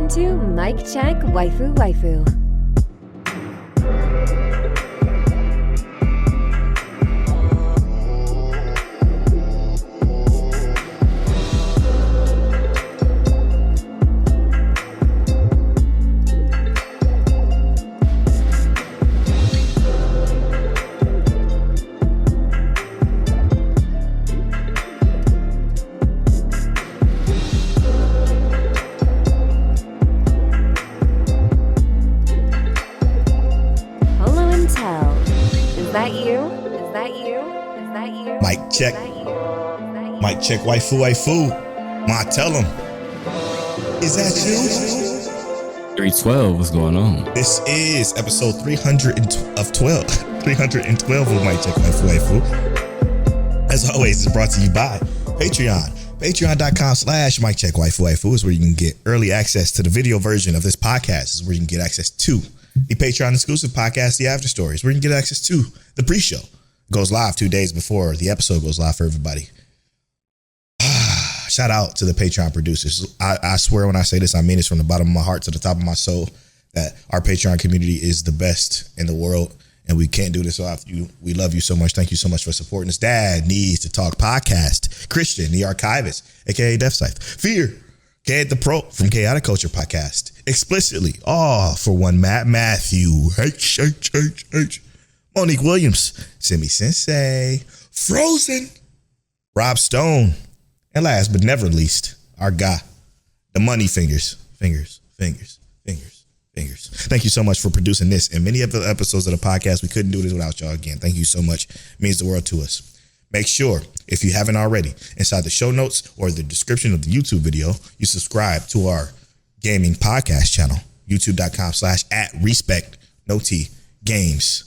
Welcome to Mic Check Waifu Waifu. Check. Mic check waifu waifu. Ma, tell him. Is that you? 312, what's going on? This is episode 312 of Mic Check Waifu Waifu. As always, it's brought to you by Patreon. Patreon.com/Mic Check Waifu Waifu is where you can get early access to the video version of this podcast. This is where you can get access to the Patreon exclusive podcast, The After Stories, where you can get access to the pre-show. Goes live 2 days before the episode goes live for everybody. Shout out to the Patreon producers. I swear when I say this, I mean this from the bottom of my heart to the top of my soul, that our Patreon community is the best in the world, and we can't do this without you. We love you so much. Thank you so much for supporting us. Dad Needs to Talk podcast. Christian, the archivist, aka Death Scythe. Fear, Ked the Pro from Chaotic Culture podcast. Explicitly, all for one Matthew. H. Monique Williams, Simi Sensei, Frozen, Rob Stone, and last but never least, our guy, the Money Fingers. Thank you so much for producing this and many of the episodes of the podcast. We couldn't do this without y'all again. Thank you so much. It means the world to us. Make sure, if you haven't already, inside the show notes or the description of the YouTube video, you subscribe to our gaming podcast channel, youtube.com/@respect_no-t-games.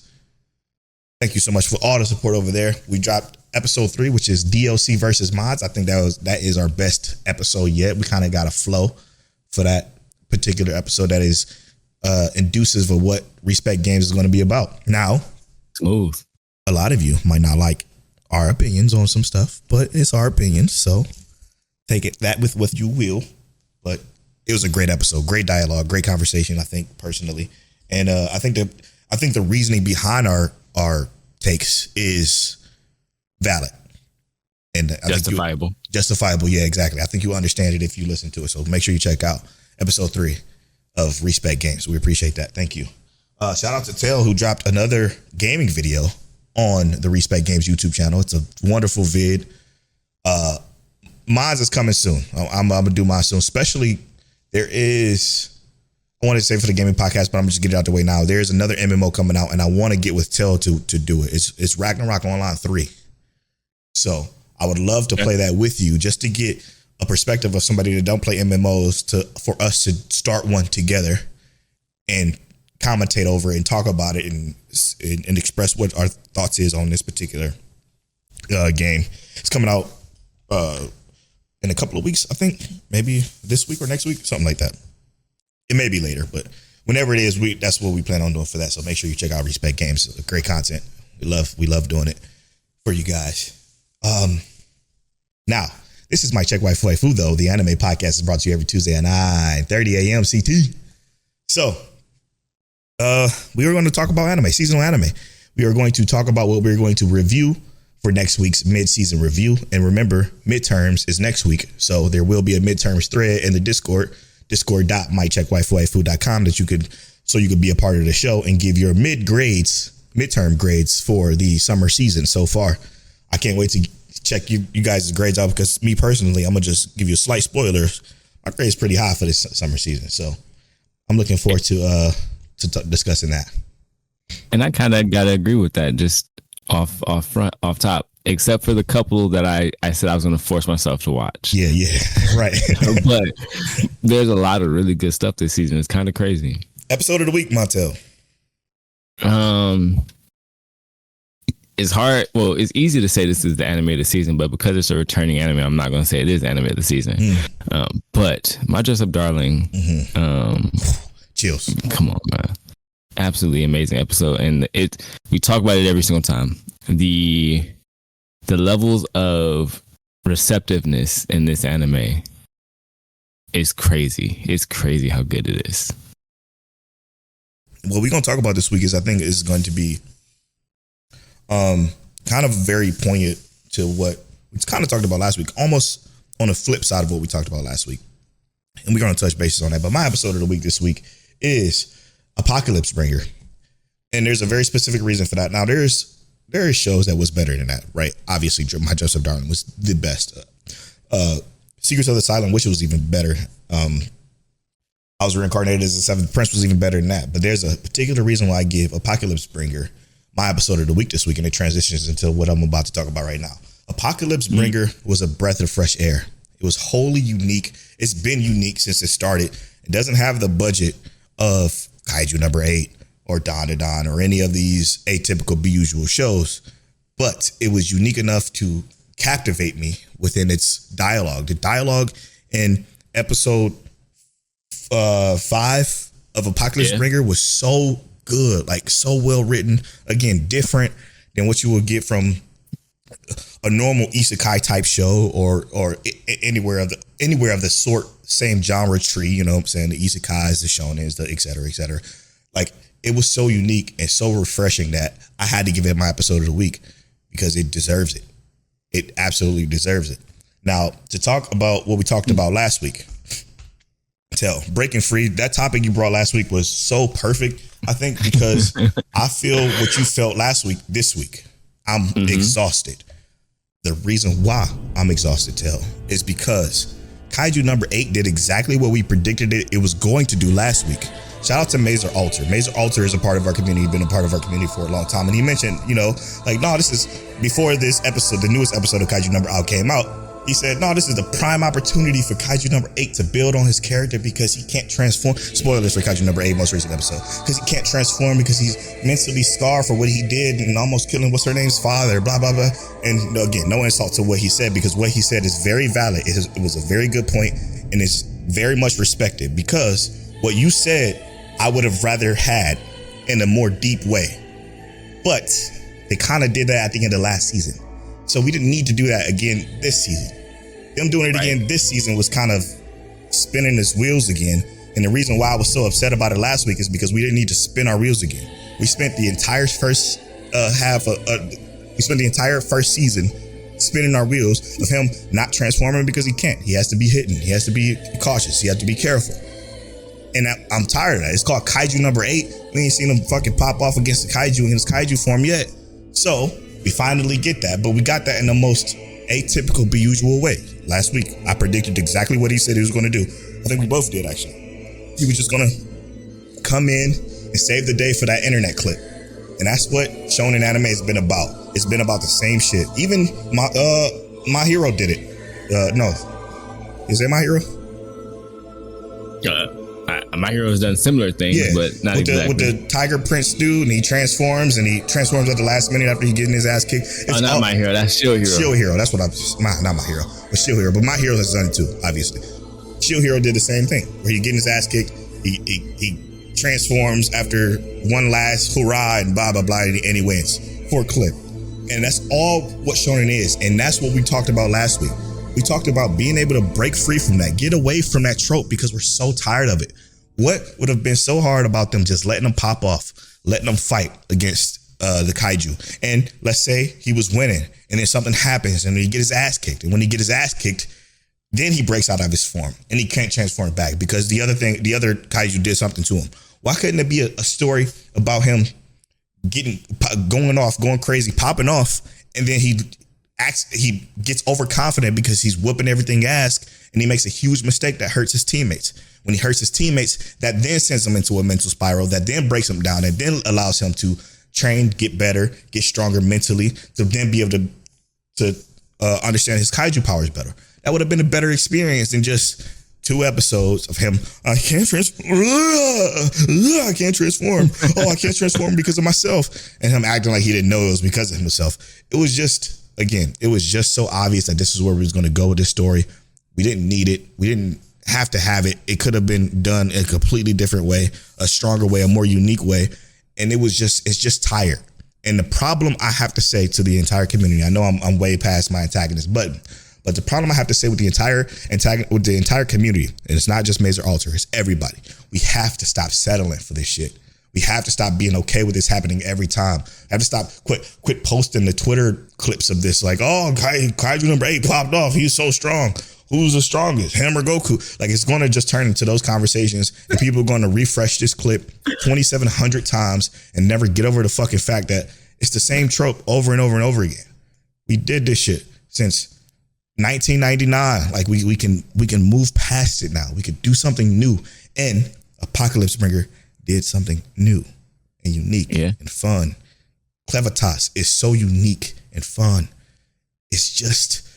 Thank you so much for all the support over there. We dropped episode 3, which is DLC versus mods. I think that is our best episode yet. We kind of got a flow for that particular episode that is inducive of what Respect Games is going to be about. Now, smooth. A lot of you might not like our opinions on some stuff, but it's our opinions, so take that with what you will. But it was a great episode, great dialogue, great conversation, I think, personally. And I think the reasoning behind our takes is valid and justifiable. Yeah, exactly. I think you understand it if you listen to it. So make sure you check out episode 3 of Respect Games. We appreciate that. Thank you. Shout out to Tail, who dropped another gaming video on the Respect Games YouTube channel. It's a wonderful vid. Mine is coming soon. I'm gonna do mine soon. Especially I wanted to say for the gaming podcast, but I'm just getting it out the way now. There's another MMO coming out, and I want to get with Tell to do it. It's Ragnarok Online 3. So I would love to play that with you, just to get a perspective of somebody that don't play MMOs, for us to start one together and commentate over it and talk about it and express what our thoughts is on this particular game. It's coming out in a couple of weeks, I think, maybe this week or next week, something like that. It may be later, but whenever it is, that's what we plan on doing for that. So make sure you check out Respect Games. Great content. We love doing it for you guys. Now, this is Mic Check Waifu Waifu, though. The anime podcast is brought to you every Tuesday at 9:30 a.m. CT. So, we are going to talk about anime, seasonal anime. We are going to talk about what we're going to review for next week's mid-season review. And remember, midterms is next week. So there will be a midterms thread in the discord.miccheckwaifuwaifu.com that you could be a part of the show and give your midterm grades for the summer season so far. I can't wait to check you guys' grades out, because me personally, I'm gonna just give you a slight spoiler. My grade is pretty high for this summer season, so I'm looking forward to discussing that. And I kind of gotta agree with that, just off top, except for the couple that I said I was gonna force myself to watch. Yeah, right. But there's a lot of really good stuff this season. It's kind of crazy. Episode of the week, Montel. It's hard. Well, it's easy to say this is the anime of the season, but because it's a returning anime, I'm not going to say it is anime of the season. But My Dress Up Darling, chills. Come on, man. Absolutely amazing episode. And we talk about it every single time. The levels of receptiveness in this anime It's crazy. It's crazy how good it is. What we're going to talk about this week I think is going to be kind of very poignant to what we kind of talked about last week, almost on the flip side of what we talked about last week. And we're going to touch bases on that. But my episode of the week this week is Apocalypse Bringer. And there's a very specific reason for that. Now, there is shows that was better than that, right? Obviously, My Joseph Darling was the best. Secrets of the Silent Witch was even better. I Was Reincarnated as the Seventh Prince was even better than that. But there's a particular reason why I give Apocalypse Bringer my episode of the week this week, and it transitions into what I'm about to talk about right now. Apocalypse Bringer was a breath of fresh air. It was wholly unique. It's been unique since it started. It doesn't have the budget of Kaiju No.8 or Dawn to Dawn or any of these atypical usual shows, but it was unique enough to captivate me within its dialogue. The dialogue in episode 5 of Apocalypse Bringer was so good, like so well written. Again, different than what you would get from a normal isekai type show or anywhere of the sort, same genre tree, you know what I'm saying? The isekais, the shonens, the et cetera, et cetera. Like, it was so unique and so refreshing that I had to give it my episode of the week because it deserves it. It absolutely deserves it. Now, to talk about what we talked about last week, breaking free, that topic you brought last week was so perfect, I think, because I feel what you felt last week, this week. I'm exhausted. The reason why I'm exhausted, is because Kaiju No.8 did exactly what we predicted it was going to do last week. Shout out to Mazer Alter. Mazer Alter is a part of our community, been a part of our community for a long time. And he mentioned, this is before this episode, the newest episode of Kaiju No.8 came out. He said, no, this is the prime opportunity for Kaiju No.8 to build on his character because he can't transform. Spoilers for Kaiju No.8, most recent episode. Because he can't transform because he's mentally scarred for what he did and almost killing what's her name's father, blah, blah, blah. And again, no insult to what he said because what he said is very valid. It was a very good point and it's very much respected because what you said, I would have rather had in a more deep way. But they kind of did that at the end of last season. So we didn't need to do that again this season. Them doing it again this season was kind of spinning his wheels again. And the reason why I was so upset about it last week is because we didn't need to spin our wheels again. We spent the entire first first season spinning our wheels of him not transforming because he can't. He has to be hidden. He has to be cautious. He has to be careful. And I'm tired of that. It's called Kaiju No.8. We ain't seen him fucking pop off against the Kaiju in his Kaiju form yet. So we finally get that, but we got that in the most atypical, usual way. Last week, I predicted exactly what he said he was going to do. I think we both did, actually. He was just going to come in and save the day for that internet clip. And that's what shonen anime has been about. It's been about the same shit. Even My Hero did it. No. Is it My Hero? My Hero has done similar things, but not exactly. With the Tiger Prince dude, and he transforms at the last minute after he getting his ass kicked. It's not My Hero, that's Shield Hero. Shield Hero, that's what not My Hero, but Shield Hero. But My Hero has done it too, obviously. Shield Hero did the same thing, where he getting his ass kicked, he transforms after one last hurrah and blah, blah, blah, and he wins for a clip. And that's all what shonen is, and that's what we talked about last week. We talked about being able to break free from that, get away from that trope because we're so tired of it. What would have been so hard about them just letting them pop off, letting them fight against the kaiju? And let's say he was winning and then something happens and he get his ass kicked. And when he get his ass kicked, then he breaks out of his form and he can't transform back because the other kaiju did something to him. Why couldn't it be a story about him going crazy, popping off, and then he gets overconfident because he's whooping everything ass and he makes a huge mistake that hurts his teammates. When he hurts his teammates, that then sends him into a mental spiral that then breaks him down and then allows him to train, get better, get stronger mentally, to then be able to understand his kaiju powers better. That would have been a better experience than just 2 episodes of him. I can't transform. I can't transform. Oh, I can't transform because of myself. And him acting like he didn't know it was because of himself. It was just, again, it was just so obvious that this is where we was going to go with this story. We didn't need it. We didn't have to have it. It could have been done in a completely different way, a stronger way, a more unique way. And it's just tired. And the problem I have to say to the entire community, I know I'm way past my antagonist, but But the problem I have to say with the entire community, and it's not just Mazer Alter, it's everybody. We have to stop settling for this shit. We have to stop being okay with this happening every time. We have to stop, quit posting the Twitter clips of this, like, oh, Kaiju number 8 popped off. He's so strong. Who's the strongest? Him or Goku? Like, it's going to just turn into those conversations, and people are going to refresh this clip 2,700 times and never get over the fucking fact that it's the same trope over and over and over again. We did this shit since 1999. Like, we can move past it now. We could do something new. And Apocalypse Bringer did something new and unique and fun. Clevatess is so unique and fun. It's just,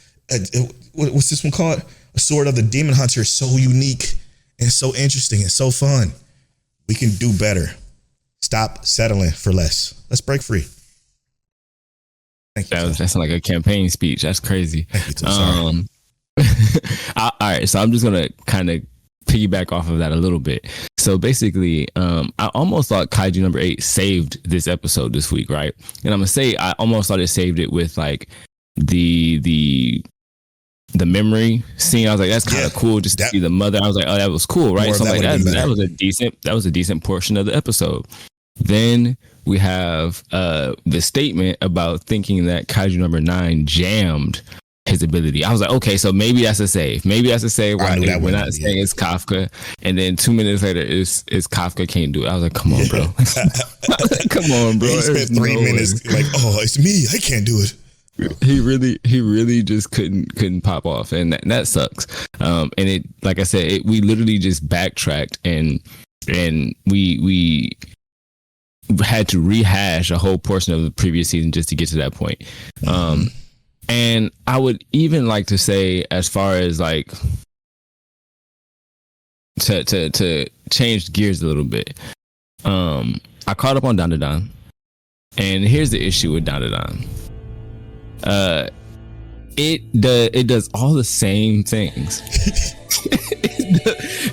what's this one called? A Sword of the Demon Hunter is so unique and so interesting and so fun. We can do better. Stop settling for less. Let's break free. Thank you. That's like a campaign speech. That's crazy. Thank you, sorry. All right, so I'm just gonna kind of piggyback off of that a little bit. So basically, I almost thought Kaiju number 8 saved this episode this week, right? And I'm gonna say I almost thought it saved it with like the memory scene. I was like, that's kind of cool just to see the mother. I was like, oh, that was cool, right? So I'm like, that was a decent portion of the episode. Then we have the statement about thinking that Kaiju number 9 jammed his ability. I was like, okay, so maybe that's a save. Maybe that's a save. Right? We're not saying it's Kafka. And then 2 minutes later, it's Kafka can't do it. I was like, come on, bro. Come on, bro. He spent 3 minutes like, oh, it's me. I can't do it. He really just couldn't pop off, and that sucks. And it, like I said, we literally just backtracked and we had to rehash a whole portion of the previous season just to get to that point. And I would even like to say, as far as like to change gears a little bit, I caught up on Dandadan, and here's the issue with Dandadan. It does all the same things.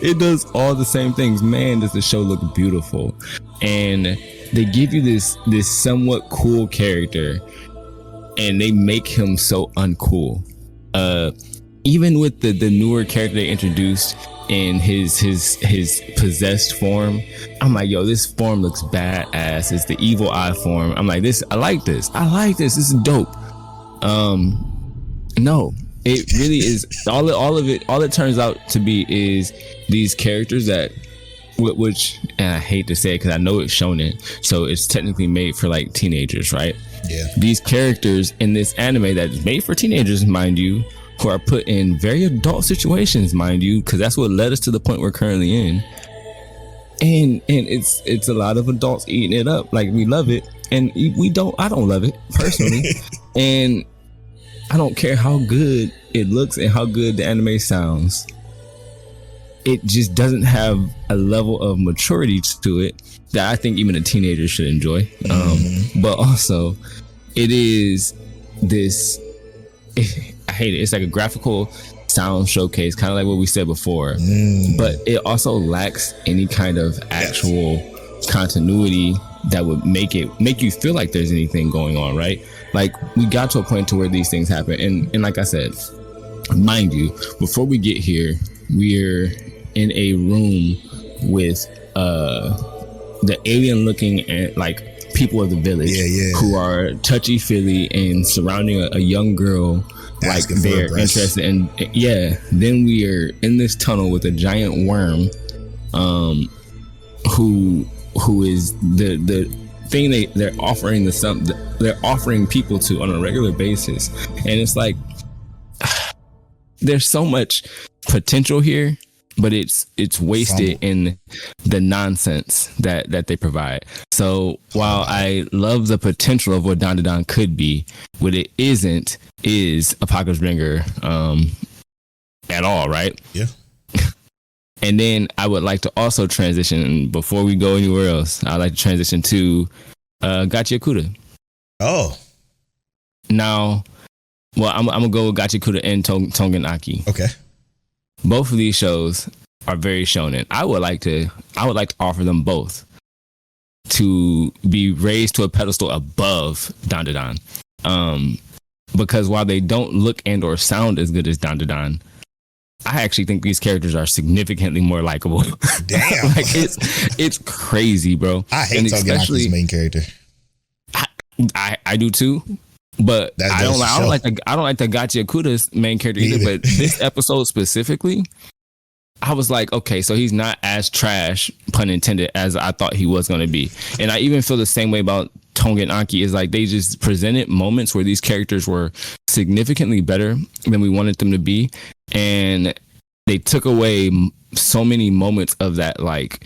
It does all the same things. Man, does the show look beautiful. And they give you this somewhat cool character, and they make him so uncool. Even with the newer character they introduced in his possessed form, I'm like, yo, this form looks badass. It's the evil eye form. I'm like, I like this. This is dope. No, it really is. All it turns out to be is these characters that, which, and I hate to say it because I know it's shonen, so it's technically made for like teenagers, right? Yeah. These characters in this anime that is made for teenagers, mind you, who are put in very adult situations, mind you, because that's what led us to the point we're currently in. And it's a lot of adults eating it up. Like, we love it, and I don't love it personally. And I don't care how good it looks and how good the anime sounds. It just doesn't have a level of maturity to it that I think even a teenager should enjoy. But also, it is this, I hate it. It's like a graphical sound showcase, kind of like what we said before. But it also lacks any kind of actual continuity that would make you feel like there's anything going on, right? Like, we got to a point to where these things happen, and like I said, mind you, before we get here, we're in a room with the alien looking at like people of the village who are touchy-feely and surrounding a young girl, like they're interested in. Then we are in this tunnel with a giant worm who is the thing they're offering they're offering people to on a regular basis. And it's like, there's so much potential here, but it's wasted in the nonsense that they provide. So while I love the potential of what Dandadan could be, what it isn't is Apocalypse Bringer at all, right? Yeah. And then I would like to also transition, before we go anywhere else, I'd like to transition to Gachiakuda. Oh. Now, well, I'm going to go with Gachiakuda and Tongen Aki. Okay. Both of these shows are very shonen. I would like to offer them both to be raised to a pedestal above Dandadan. because while they don't look and or sound as good as Dandadan, I actually think these characters are significantly more likable. Damn. Like it's crazy, bro. I hate Togenaki's main character. I do too. But I don't like the Gachi Akuda's main character either. But this episode specifically, I was like, okay, so he's not as trash, pun intended, as I thought he was going to be. And I even feel the same way about Togenaiki. Is like they just presented moments where these characters were significantly better than we wanted them to be, and they took away so many moments of that, like,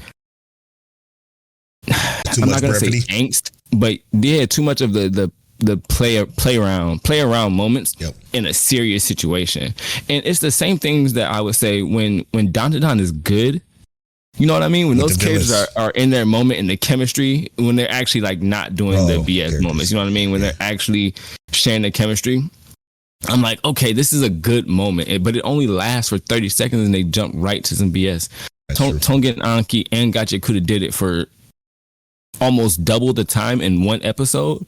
I'm not gonna say angst, but yeah, too much of the play around moments in a serious situation. And it's the same things that I would say when Dandadan is good. You know what I mean? When those characters are in their moment, in the chemistry, when they're actually like not doing the BS moments. You know what I mean? When they're actually sharing the chemistry. I'm like, okay, this is a good moment, but it only lasts for 30 seconds and they jump right to some BS. Togenaiki and Gachi could have did it for almost double the time in one episode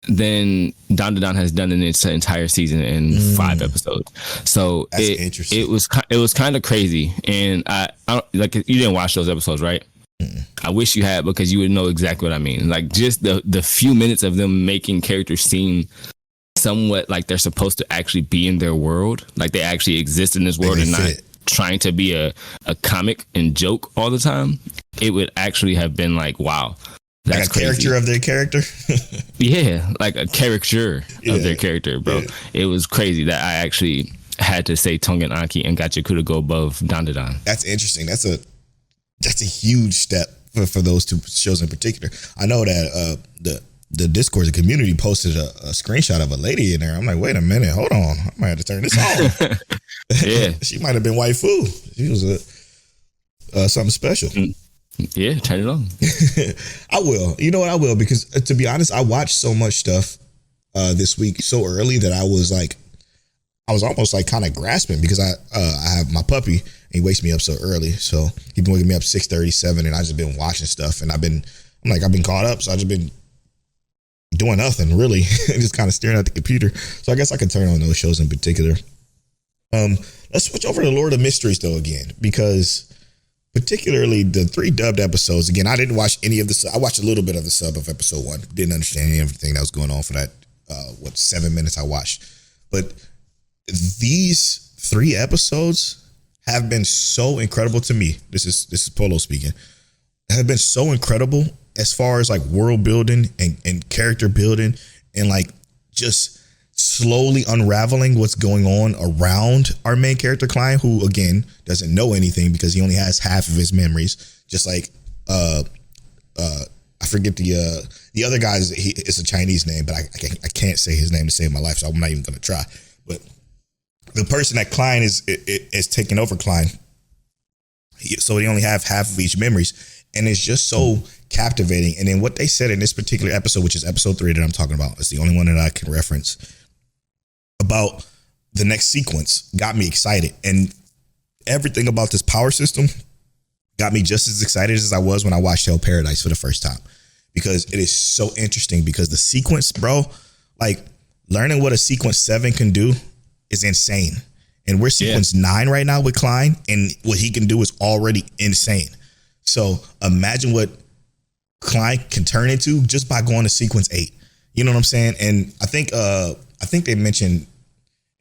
than Dandadan has done in its entire season in 5 episodes. So it was kind of crazy, and I like, you didn't watch those episodes, right? I wish you had, because you would know exactly what I mean. Like just the few minutes of them making characters seem somewhat like they're supposed to actually be in their world, like they actually exist in this world and not trying to be a comic and joke all the time. It would actually have been like, wow. That's like a character of their character. Yeah, like a caricature of their character, bro. Yeah. It was crazy that I actually had to say Togenaiki and Gachakuda go above Dandadan. That's interesting. That's a huge step for those two shows in particular. I know that the Discord, the community posted a screenshot of a lady in there. I'm like, wait a minute, hold on, I might have to turn this on. Yeah, she might have been waifu. She was something special. Yeah, turn it on. I will. You know what? I will, because to be honest, I watched so much stuff this week so early that I was almost like kind of grasping, because I have my puppy and he wakes me up so early. So he's been waking me up 6:37, and I just been watching stuff, and I've been caught up. So I just been doing nothing really, just kind of staring at the computer. So I guess I could turn on those shows in particular. Let's switch over to Lord of Mysteries though again, because particularly the 3 dubbed episodes. Again, I didn't watch any of the. I watched a little bit of the sub of episode 1. Didn't understand everything that was going on for that 7 minutes I watched. But these 3 episodes have been so incredible to me. This is Polo speaking. Have been so incredible as far as like world building and character building, and like just slowly unraveling what's going on around our main character Klein, who again doesn't know anything because he only has half of his memories. Just like I forget the other guy it's a Chinese name, but I can't say his name to save my life, so I'm not even gonna try. But the person that Klein is taking over Klein, so he only have half of each memories, and it's just so captivating. And then what they said in this particular episode, which is episode 3 that I'm talking about, it's the only one that I can reference, about the next sequence got me excited. And everything about this power system got me just as excited as I was when I watched Hell Paradise for the first time, because it is so interesting. Because the sequence, bro, like learning what a sequence 7 can do is insane. And we're sequence 9 right now with Klein, and what he can do is already insane. So imagine what Klein can turn into just by going to sequence 8. You know what I'm saying? And I think they mentioned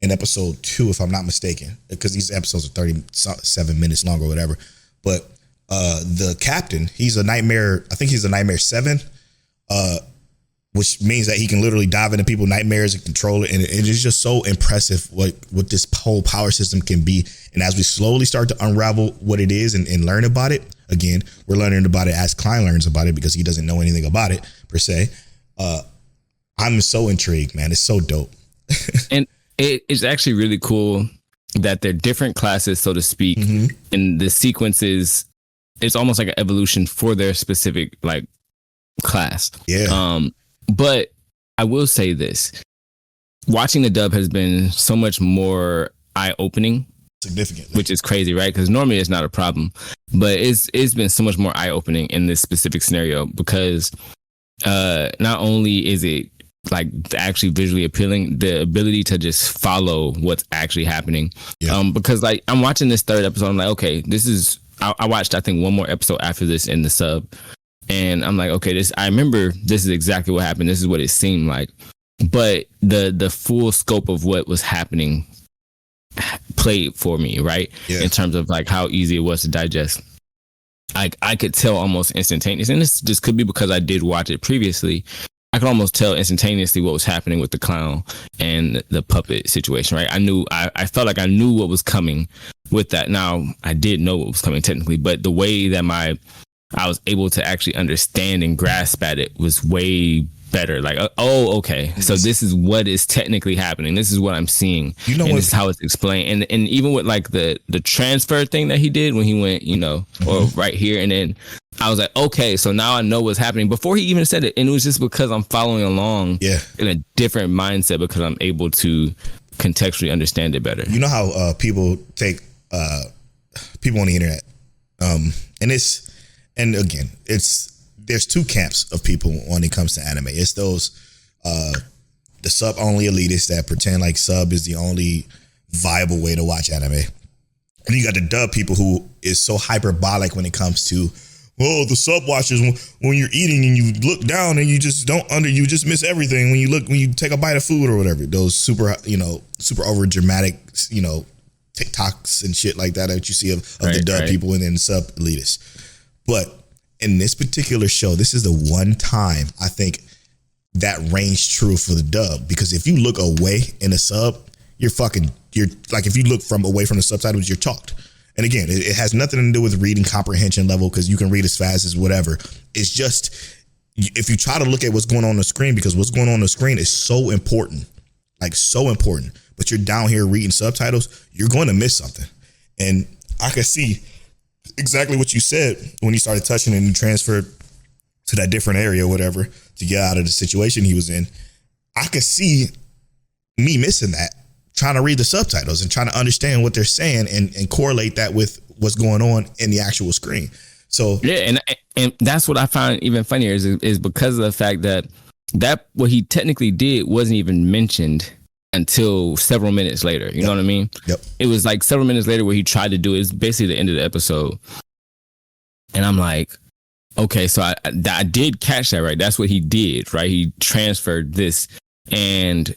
in episode 2, if I'm not mistaken, because these episodes are 37 minutes long or whatever. But the captain, he's a nightmare. I think he's a nightmare 7, which means that he can literally dive into people's nightmares and control it. And it is just so impressive what this whole power system can be. And as we slowly start to unravel what it is and learn about it, again, we're learning about it as Klein learns about it, because he doesn't know anything about it per se. I'm so intrigued, man. It's so dope. And it's actually really cool that they're different classes, so to speak, and the sequences, it's almost like an evolution for their specific like class. Yeah. But I will say this, watching the dub has been so much more eye-opening. Significantly. Which is crazy, right? Because normally it's not a problem, but it's been so much more eye-opening in this specific scenario, because not only is it like actually visually appealing, the ability to just follow what's actually happening. Because like I'm watching this third episode, I'm like, okay, this is, I watched I think one more episode after this in the sub, and I'm like, okay, I remember this is exactly what happened, this is what it seemed like, but the full scope of what was happening played for me, right? In terms of like how easy it was to digest. I could tell almost instantaneously, and this just could be because I did watch it previously. I could almost tell instantaneously what was happening with the clown and the puppet situation, right? I felt like I knew what was coming with that. Now, I did know what was coming technically, but the way that I was able to actually understand and grasp at it was way better. Like, oh, okay, so this is what is technically happening. This is what I'm seeing. You know, and this is how it's explained. And even with like the transfer thing that he did when he went, or right here, and then I was like, okay, so now I know what's happening before he even said it. And it was just because I'm following along in a different mindset, because I'm able to contextually understand it better. You know how people take people on the internet, and again, there's two camps of people when it comes to anime. It's those the sub only elitists that pretend like sub is the only viable way to watch anime, and you got the dub people who is so hyperbolic when it comes to, well, the sub watchers, when you're eating and you look down and you just you just miss everything when you take a bite of food or whatever. Those super over dramatic TikToks and shit like that you see of the dub people and then sub elitists. But in this particular show, this is the one time I think that reigns true for the dub, because if you look away in a sub, you're like, if you look away from the subtitles, you're chalked. And again, it has nothing to do with reading comprehension level, because you can read as fast as whatever. It's just, if you try to look at what's going on the screen, because what's going on the screen is so important, like so important, but you're down here reading subtitles, you're going to miss something. And I could see exactly what you said when he started touching and he transferred to that different area or whatever to get out of the situation he was in. I could see me missing that, trying to read the subtitles and trying to understand what they're saying and correlate that with what's going on in the actual screen. So yeah, and that's what I find even funnier is because of the fact that what he technically did wasn't even mentioned until several minutes later. You know what I mean? Yep. It was like several minutes later where he tried to do it. It's basically the end of the episode. And I'm like, okay, so I did catch that, right? That's what he did, right? He transferred this, and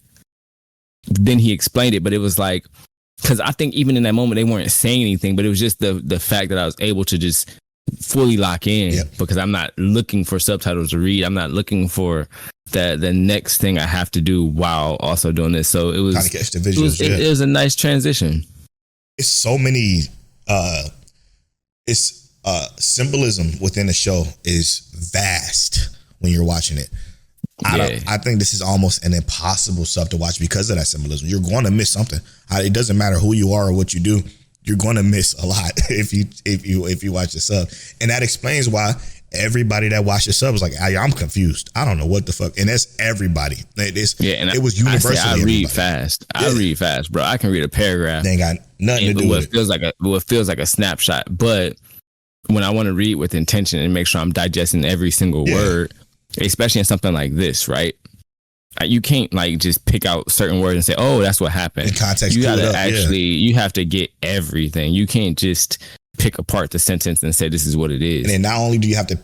then he explained it, but it was like, because I think even in that moment they weren't saying anything, but it was just the fact that I was able to just fully lock in, because I'm not looking for subtitles to read. I'm not looking for the next thing I have to do while also doing this. So it was kind of catch the visuals. It was a nice transition. It's so many symbolism within the show is vast when you're watching it. I think this is almost an impossible sub to watch because of that symbolism. You're going to miss something. It doesn't matter who you are or what you do. You're going to miss a lot if you watch the sub, and that explains why everybody that watched the sub was like, I'm confused. I don't know what the fuck, and that's everybody. It was universally. I read fast. I read fast, bro. I can read a paragraph. They ain't got nothing to do with it. What feels like a snapshot, but when I want to read with intention and make sure I'm digesting every single word, especially in something like this, right? You can't like just pick out certain words and say, "Oh, that's what happened." In context, you gotta you have to get everything. You can't just pick apart the sentence and say this is what it is. And then not only do you have to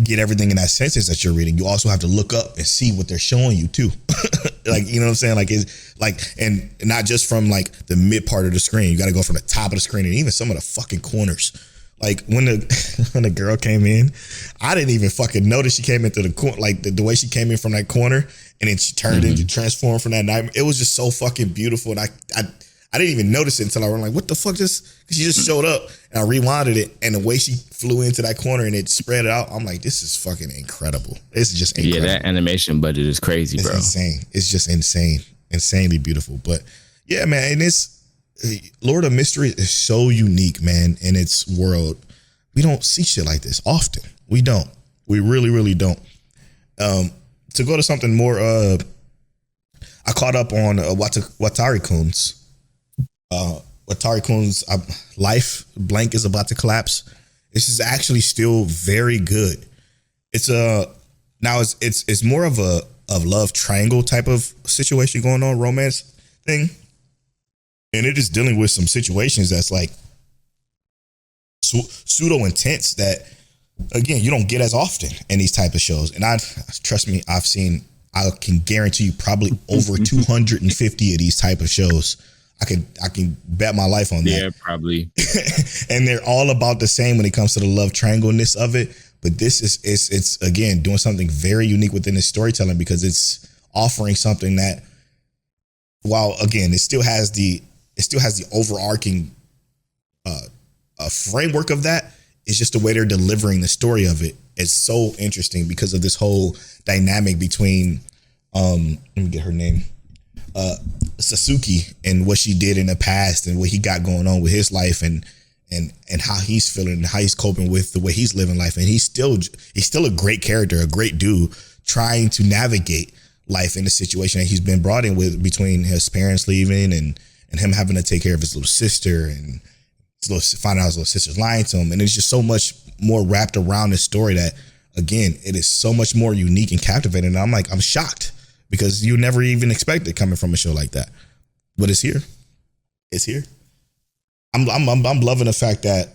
get everything in that sentence that you're reading, you also have to look up and see what they're showing you too. Like, you know what I'm saying? Like, it's like, and not just from like the mid part of the screen. You got to go from the top of the screen and even some of the fucking corners. Like when the girl came in, I didn't even fucking notice she came into the corner, like the way she came in from that corner, and then she turned into transformed from that nightmare. It was just so fucking beautiful, and I didn't even notice it until I was like, what the fuck? She just showed up, and I rewinded it, and the way she flew into that corner and it spread it out, I'm like, this is fucking incredible. It's just incredible. Yeah, that animation budget is crazy, bro. It's insane. It's just insane, insanely beautiful. But yeah, man, and it's. Lord of Mystery is so unique, man, in its world. We don't see shit like this often. We don't. We really, really don't. To go to something more, I caught up on Watari Kuns. Watari Kuns' life blank is about to collapse. This is actually still very good. It's now it's more of a love triangle type of situation going on, romance thing. And it is dealing with some situations that's like pseudo intense that, again, you don't get as often in these type of shows. And trust me, I can guarantee you probably over 250 of these type of shows. I can bet my life on that. Yeah, probably. And they're all about the same when it comes to the love triangle-ness of it. But this it's again doing something very unique within the storytelling, because it's offering something that, while again it still has the overarching framework of that, it's just the way they're delivering the story of it. It's so interesting because of this whole dynamic between let me get her name, Sasuke, and what she did in the past and what he got going on with his life and how he's feeling and how he's coping with the way he's living life. And he's still a great character, a great dude trying to navigate life in the situation that he's been brought in with, between his parents leaving and him having to take care of his little sister and find out his little sister's lying to him. And it's just so much more wrapped around this story that, again, it is so much more unique and captivating. And I'm shocked, because you never even expect it coming from a show like that. But it's here. It's here. I'm loving the fact that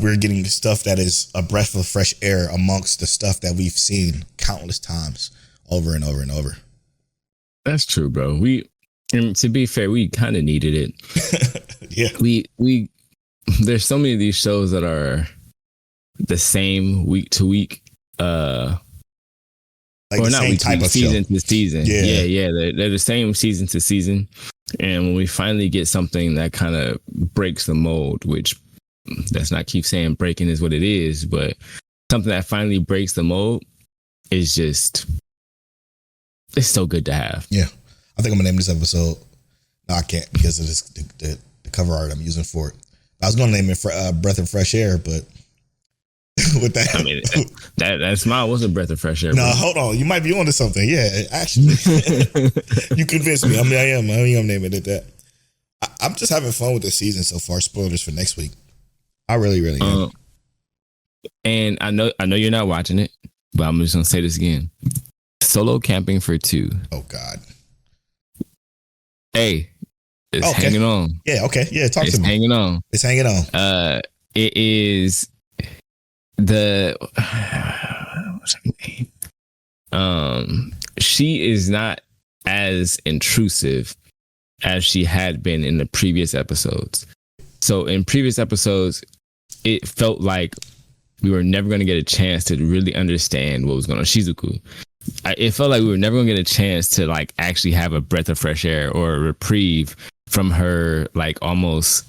we're getting stuff that is a breath of fresh air amongst the stuff that we've seen countless times over and over and over. That's true, bro. And to be fair, we kind of needed it. Yeah. We there's so many of these shows that are the same week to week. Like or the not same week to type week, of season show. to season. Yeah. They're the same season to season. And when we finally get something that kind of breaks the mold, which let's not keep saying breaking is what it is, but something that finally breaks the mold is just, it's so good to have. Yeah. I think I'm gonna name this episode. No, I can't, because of this, the cover art I'm using for it. I was gonna name it Breath of Fresh Air, but with that, I mean, that smile was a breath of fresh air. No, bro. hold on. You might be onto something. Yeah, actually, you convinced me. I mean, I am naming it that. I'm just having fun with the season so far. Spoilers for next week. I really am. And I know you're not watching it, but I'm just gonna say this again. Solo camping for 2. Oh God. Hey, it's Okay. hanging on. Yeah. Okay. Yeah. Talk It's to me. hanging on. It's hanging on. It is what's her name? She is not as intrusive as she had been in the previous episodes. So in previous episodes, it felt like we were never going to get a chance to really understand what was going on. Shizuku. It felt like we were never going to get a chance to like actually have a breath of fresh air or a reprieve from her, like almost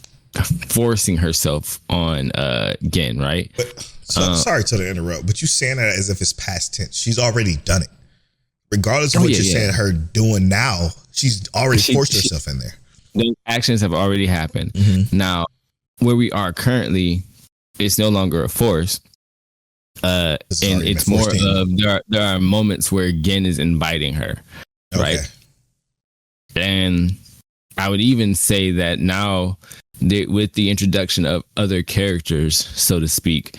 forcing herself on Gen, right? But sorry to interrupt, but you saying that as if it's past tense. She's already done it. Regardless of what you're saying her doing now, she's already forced herself in there. The actions have already happened. Mm-hmm. Now, where we are currently, it's no longer a force. And it's more of there are moments where Gen is inviting her, right? And I would even say that now, with the introduction of other characters, so to speak,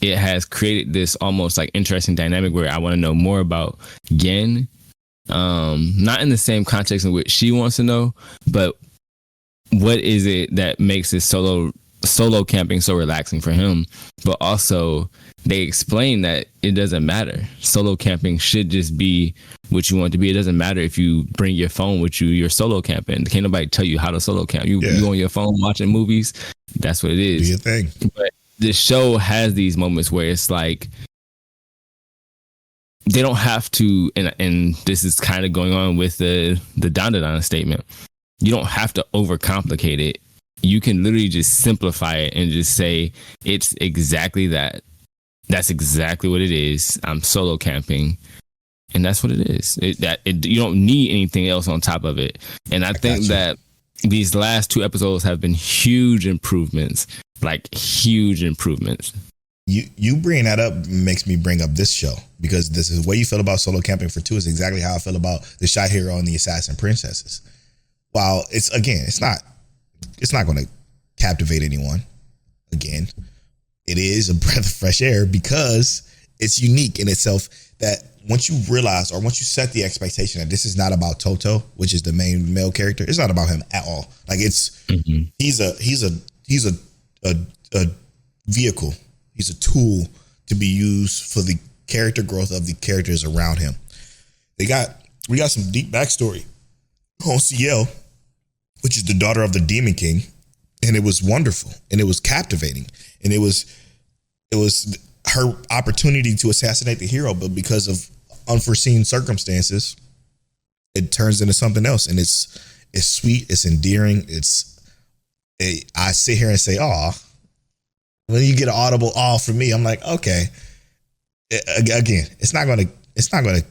it has created this almost like interesting dynamic where I want to know more about Gen, not in the same context in which she wants to know, but what is it that makes this solo camping so relaxing for him? But also, they explain that it doesn't matter. Solo camping should just be what you want to be. It doesn't matter if you bring your phone with you. You're solo camping. Can't nobody tell you how to solo camp. You on your phone watching movies. That's what it is. Do your thing. But the show has these moments where it's like they don't have to, and this is kind of going on with the Dandadan statement. You don't have to overcomplicate it. You can literally just simplify it and just say it's exactly that. That's exactly what it is. I'm solo camping, and that's what it is. You don't need anything else on top of it. And I think that these last 2 episodes have been huge improvements, like huge improvements. You bringing that up makes me bring up this show, because this is the way you feel about solo camping for 2 is exactly how I feel about the Shy Hero and the Assassin Princesses. While it's not going to captivate anyone. Again, it is a breath of fresh air because it's unique in itself, that once you realize, or once you set the expectation that this is not about Toto, which is the main male character, it's not about him at all. Like it's he's a vehicle. He's a tool to be used for the character growth of the characters around him. We got some deep backstory on CL, which is the daughter of the Demon King, and it was wonderful and it was captivating, and it was her opportunity to assassinate the hero, but because of unforeseen circumstances, it turns into something else, and it's sweet, it's endearing, I sit here and say, "Aw." When you get an audible "aw" from me, I'm like, okay. Again, it's not gonna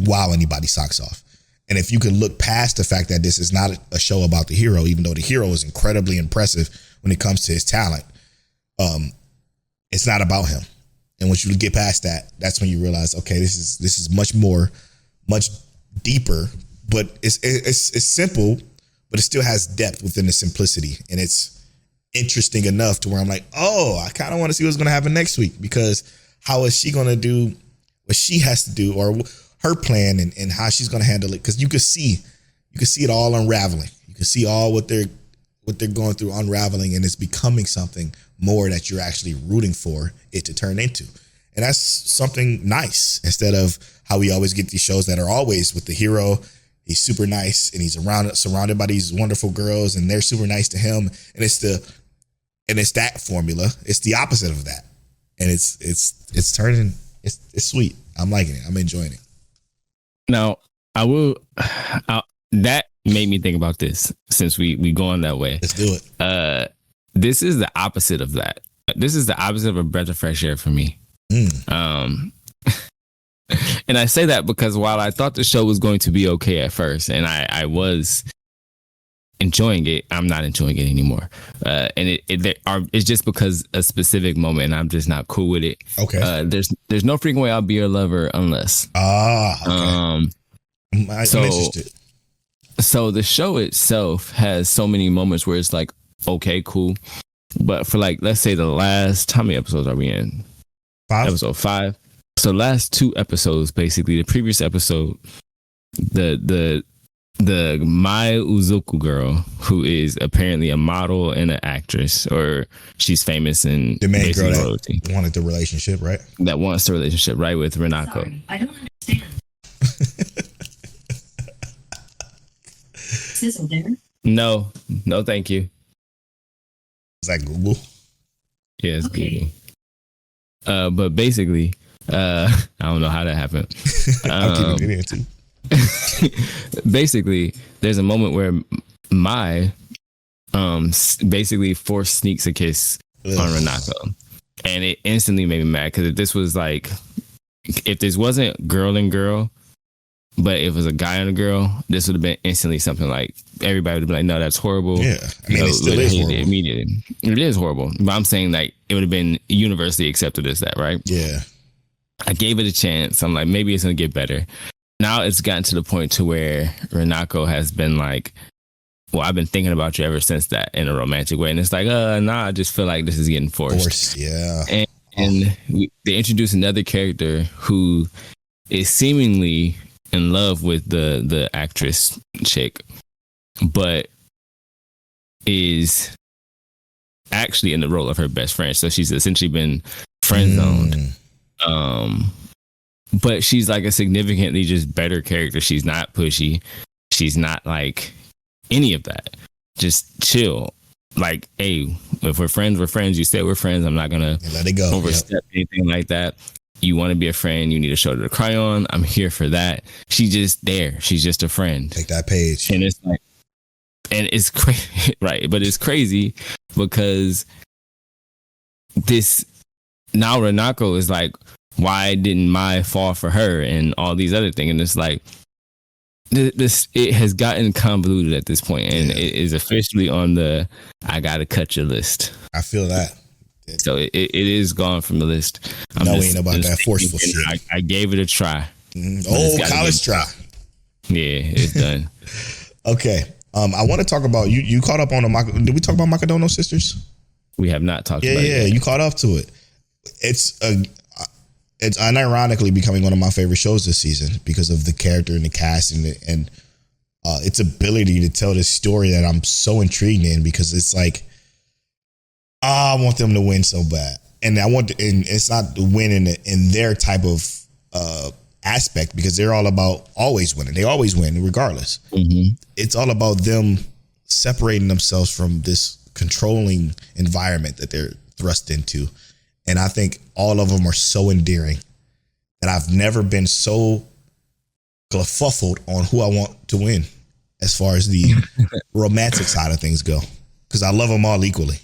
wow anybody's socks off. And if you can look past the fact that this is not a show about the hero, even though the hero is incredibly impressive when it comes to his talent, it's not about him. And once you get past that, that's when you realize, okay, this is much more, much deeper, but it's simple, but it still has depth within the simplicity, and it's interesting enough to where I'm like, oh, I kind of want to see what's going to happen next week, because how is she going to do what she has to do, or her plan, and how she's going to handle it? Because you can see it all unraveling. You can see all what they're going through unraveling, and it's becoming something more that you're actually rooting for it to turn into. And that's something nice, instead of how we always get these shows that are always with the hero. He's super nice and he's surrounded by these wonderful girls and they're super nice to him. And it's that formula. It's the opposite of that. And it's turning, it's sweet. I'm liking it. I'm enjoying it. Now, that made me think about this, since we going that way. Let's do it. This is the opposite of that. This is the opposite of a breath of fresh air for me. And I say that because while I thought the show was going to be okay at first, and I was enjoying it, I'm not enjoying it anymore. And it's just because a specific moment, and I'm just not cool with it. Okay. There's no freaking way I'll be your lover unless. Okay. I'm interested. So the show itself has so many moments where it's like, okay, cool. But for like, let's say the last, how many episodes are we in? 5. Episode 5. So last 2 episodes, basically, the previous episode, the Mai Uzoku girl, who is apparently a model and an actress, or she's famous in the main girl that royalty, wanted the relationship, right? That wants the relationship, right, with Renako. Sorry, I don't understand. Sizzle there? No, thank you. Is that Google? Yeah, it's Okay. Google. But basically, I don't know how that happened. I'll keep it in too. Basically, there's a moment where Mai basically force sneaks a kiss on Renako, and it instantly made me mad, because if this wasn't girl and girl, but if it was a guy and a girl, this would have been instantly something like everybody would have been like, no, that's horrible. Yeah, I mean, it still is horrible. Immediately. It is horrible, but I'm saying like it would have been universally accepted as that, right? Yeah. I gave it a chance. I'm like, maybe it's gonna get better. Now it's gotten to the point to where Renako has been like, well, I've been thinking about you ever since that, in a romantic way. And it's like, nah, I just feel like this is getting forced. Yeah. And they introduce another character who is seemingly in love with the actress chick, but is actually in the role of her best friend. So she's essentially been friend zoned. But she's like a significantly just better character. She's not pushy. She's not like any of that. Just chill. Like, hey, if we're friends, we're friends. You say we're friends. I'm not gonna let it go. Overstep anything like that. You want to be a friend, you need a shoulder to cry on. I'm here for that. She's just there. She's just a friend. Take that page. And it's like, and it's crazy, right? But it's crazy because now Renako is like, why didn't Mai fall for her and all these other things? And it's like, it has gotten convoluted at this point, and it is officially on the I gotta cut your list. I feel that. So it is gone from the list. Ain't about that forceful shit. I gave it a try. College try. Yeah, it's done. Okay. I want to talk about you caught up on did we talk about Mikadono Sisters? We have not talked about it. Yeah, you caught up to it. It's it's unironically becoming one of my favorite shows this season because of the character and the cast and its ability to tell this story that I'm so intrigued in, because it's like, I want them to win so bad. And and it's not the win in their type of aspect, because they're all about always winning. They always win regardless. Mm-hmm. It's all about them separating themselves from this controlling environment that they're thrust into. And I think all of them are so endearing that I've never been so glafuffled on who I want to win as far as the romantic side of things go, because I love them all equally.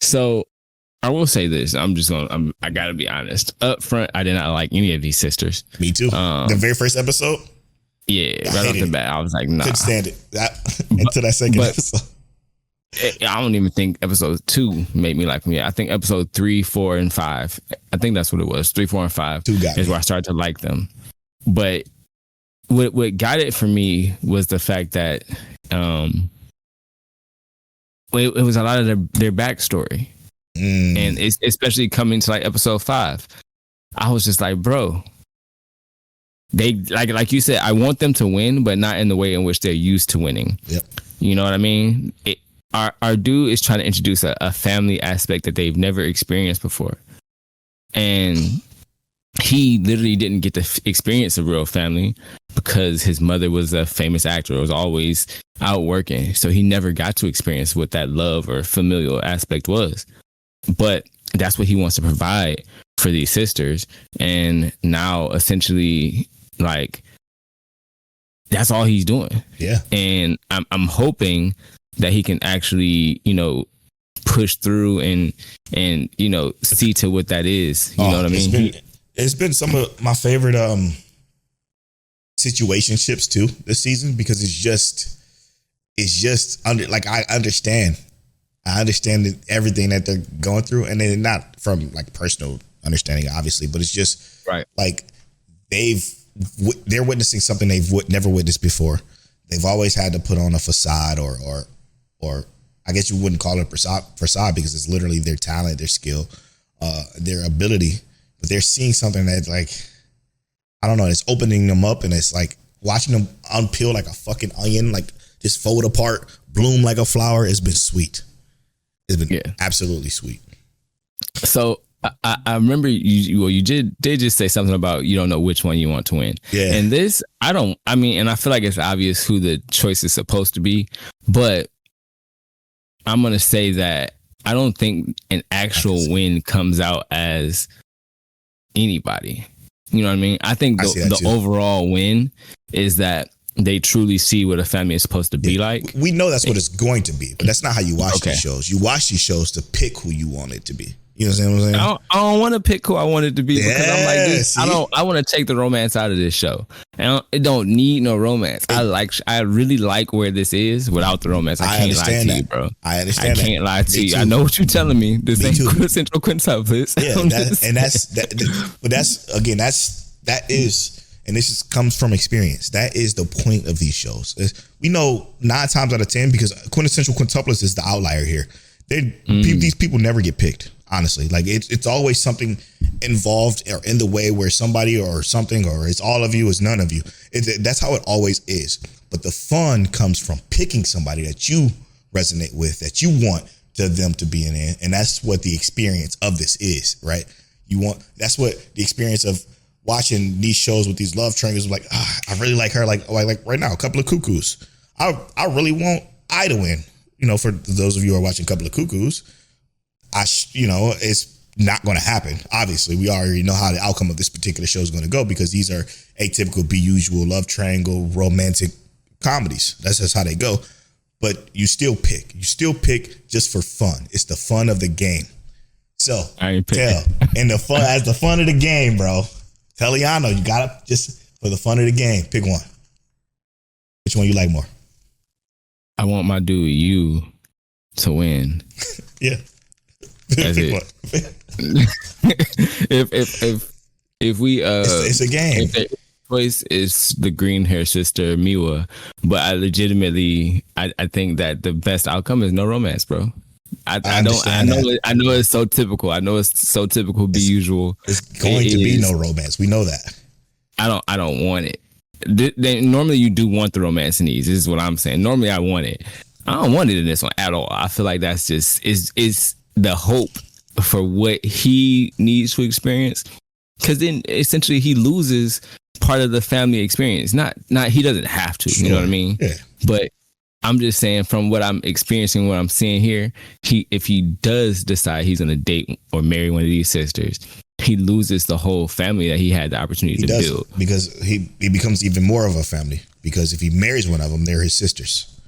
So I will say this. I gotta be honest. Up front, I did not like any of these sisters. Me too. The very first episode? Yeah, right off the bat, I was like, nah. Couldn't stand it. Until that second episode. I don't even think episode 2 made me like them. Yeah, I think episode 3, 4, and 5. I think that's what it was. 3, 4, and 5 is where I started to like them. But what got it for me was the fact that it was a lot of their backstory. And it's especially coming to like episode 5. I was just like, bro, they like you said, I want them to win, but not in the way in which they're used to winning. Yep. You know what I mean? Our dude is trying to introduce a family aspect that they've never experienced before. And he literally didn't get to experience a real family because his mother was a famous actor, was always out working. So he never got to experience what that love or familial aspect was. But that's what he wants to provide for these sisters. And now essentially, like, that's all he's doing. Yeah. And I'm hoping that he can actually, push through and see to what that is. You know what I mean? It's been some of my favorite situationships too this season, because it's just under, like, I understand everything that they're going through, and then not from like personal understanding, obviously, but it's just right. Like they're witnessing something they've never witnessed before. They've always had to put on a facade or I guess you wouldn't call it a facade because it's literally their talent, their skill, their ability. But they're seeing something that, like, I don't know, it's opening them up, and it's like watching them unpeel like a fucking onion, like just fold apart, bloom like a flower. It's been sweet. It's been absolutely sweet. So I remember you did just say something about you don't know which one you want to win. Yeah. And this, and I feel like it's obvious who the choice is supposed to be, but I'm going to say that I don't think an actual win comes out as anybody. You know what I mean? I think the overall win is that they truly see what a family is supposed to be like. We know that's what it's going to be, but that's not how you watch these shows. You watch these shows to pick who you want it to be. You know what I'm saying? I don't want to pick who I want it to be because I'm like this. I want to take the romance out of this show. And it don't need no romance. I really like where this is without the romance. I can't lie to you, bro. I understand. I can't lie to you. I know what you're telling me. This ain't Central quintuplet. That is, and this comes from experience. That is the point of these shows. We know 9 times out of 10, because quintessential quintuplets is the outlier here. These people never get picked. Honestly, like it's always something involved or in the way where somebody or something, or it's all of you, it's none of you. That's how it always is. But the fun comes from picking somebody that you resonate with, that you want them to be in it. And that's what the experience of this is, right? That's what the experience of watching these shows with these love triangles, like, I really like her. Like right now, a Couple of Cuckoos. I really want I to win. For those of you who are watching Couple of Cuckoos, it's not going to happen. Obviously, we already know how the outcome of this particular show is going to go, because these are atypical, usual love triangle romantic comedies. That's just how they go. But you still pick. You still pick just for fun. It's the fun of the game. So and the fun of the game, bro. Teliano, you gotta, just for the fun of the game, pick one. Which one you like more? I want my dude you to win. Yeah. That's it. if we it's a game. If the choice is the green hair sister Miwa, but I legitimately I think that the best outcome is no romance, bro. I understand that. I know it's so typical. I know it's so typical, be usual. It's going to be no romance. We know that. I don't want it. Normally you do want the romance in these. This is what I'm saying. Normally I want it. I don't want it in this one at all. I feel like that's just is the hope for what he needs to experience. Because then essentially he loses part of the family experience. Not he doesn't have to. Sure. You know what I mean? Yeah. But I'm just saying, from what I'm experiencing, what I'm seeing here, if he does decide he's going to date or marry one of these sisters, he loses the whole family that he had the opportunity to build. Because he becomes even more of a family. Because if he marries one of them, they're his sisters.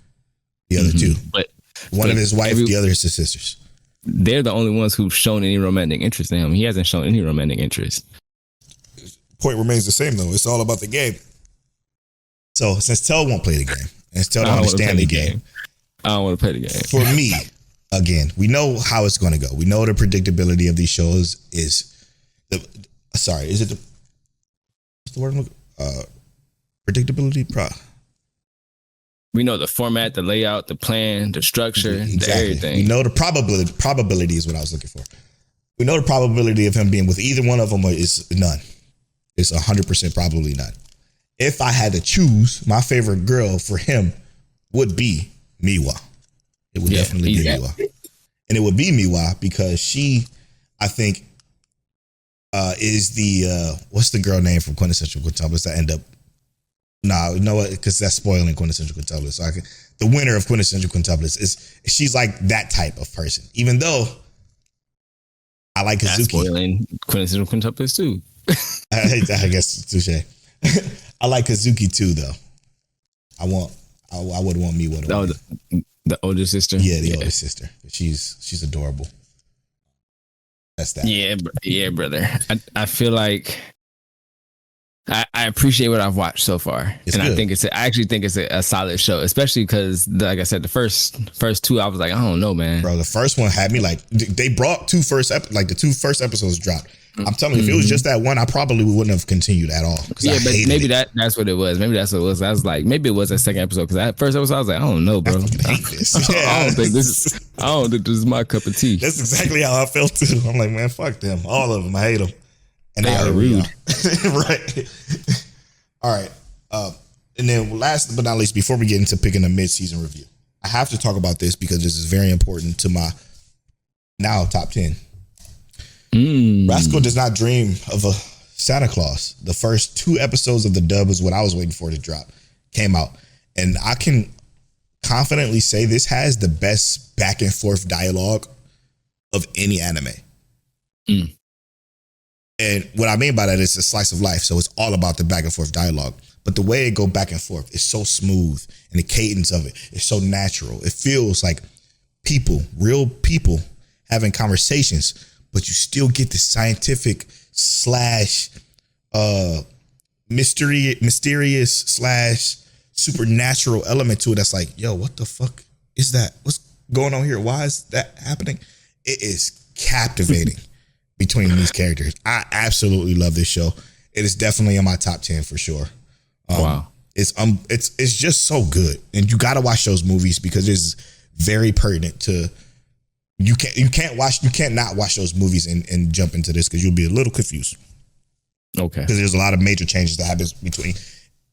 The other two. But one of his wife, the other is his sisters. They're the only ones who've shown any romantic interest in him. He hasn't shown any romantic interest. Point remains the same, though. It's all about the game. So since Tell won't play the game, and Tell don't understand the game, I don't want to play the game. For me, again, we know how it's going to go. We know the predictability of these shows is what's the word? Predictability. We know the format, the layout, the plan, the structure, the everything. We know the probability is what I was looking for. We know the probability of him being with either one of them is none. It's 100% probably none. If I had to choose, my favorite girl for him would be Miwa. It would definitely be Miwa. And it would be Miwa because she, I think, is the, what's the girl name from Quintessential Quintuplets that end up, you know what? Because that's spoiling Quintessential Quintuplets. So the winner of Quintessential Quintuplets she's like that type of person. Even though I like Kazuki. That's spoiling Quintessential Quintuplets too. I guess touche. I like Kazuki too, though. I would want Miwa to win. The older sister. Yeah, the older sister. She's adorable. That's that. Yeah, brother. I feel like I appreciate what I've watched so far, and I actually think it's a solid show, especially because, like I said, the first two I was like, I don't know, man. Bro, the first one had me like they brought the two first episodes dropped. I'm telling you, if it was just that one, I probably wouldn't have continued at all. Yeah, but maybe that's what it was. Maybe that's what it was. I was like, maybe it was that second episode because that first episode I was like, I don't know, bro. I hate this. I don't think this is my cup of tea. That's exactly how I felt too. I'm like, man, fuck them, all of them. I hate them, and they are rude. Right. All right. And then last but not least, before we get into picking a mid-season review, I have to talk about this because this is very important to my now top 10. Rascal Does Not Dream of a Santa Claus. The first 2 episodes of the dub is what I was waiting for to drop. Came out. And I can confidently say this has the best back and forth dialogue of any anime. And what I mean by that is a slice of life. So it's all about the back and forth dialogue. But the way it go back and forth is so smooth. And the cadence of it is so natural. It feels like real people having conversations, but you still get the scientific / mysterious / supernatural element to it. That's like, yo, what the fuck is that? What's going on here? Why is that happening? It is captivating between these characters. I absolutely love this show. It is definitely in my top 10 for sure. Wow. It's just so good. And you got to watch those movies because it's very pertinent to, you can't not watch those movies and jump into this because you'll be a little confused. Okay. Because there's a lot of major changes that happens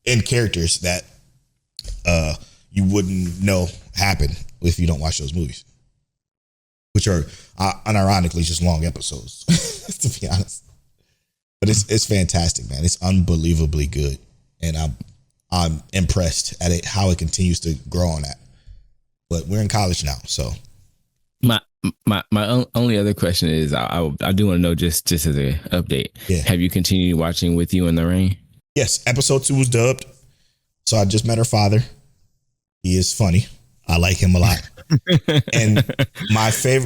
in characters that you wouldn't know happen if you don't watch those movies, which are unironically just long episodes, to be honest. But it's fantastic, man. It's unbelievably good, and I'm impressed at it how it continues to grow on that. But we're in college now, so. My only other question is I do want to know just as an update. Yeah. Have you continued watching With You in the Rain? Yes, episode 2 was dubbed. So I just met her father. He is funny. I like him a lot. And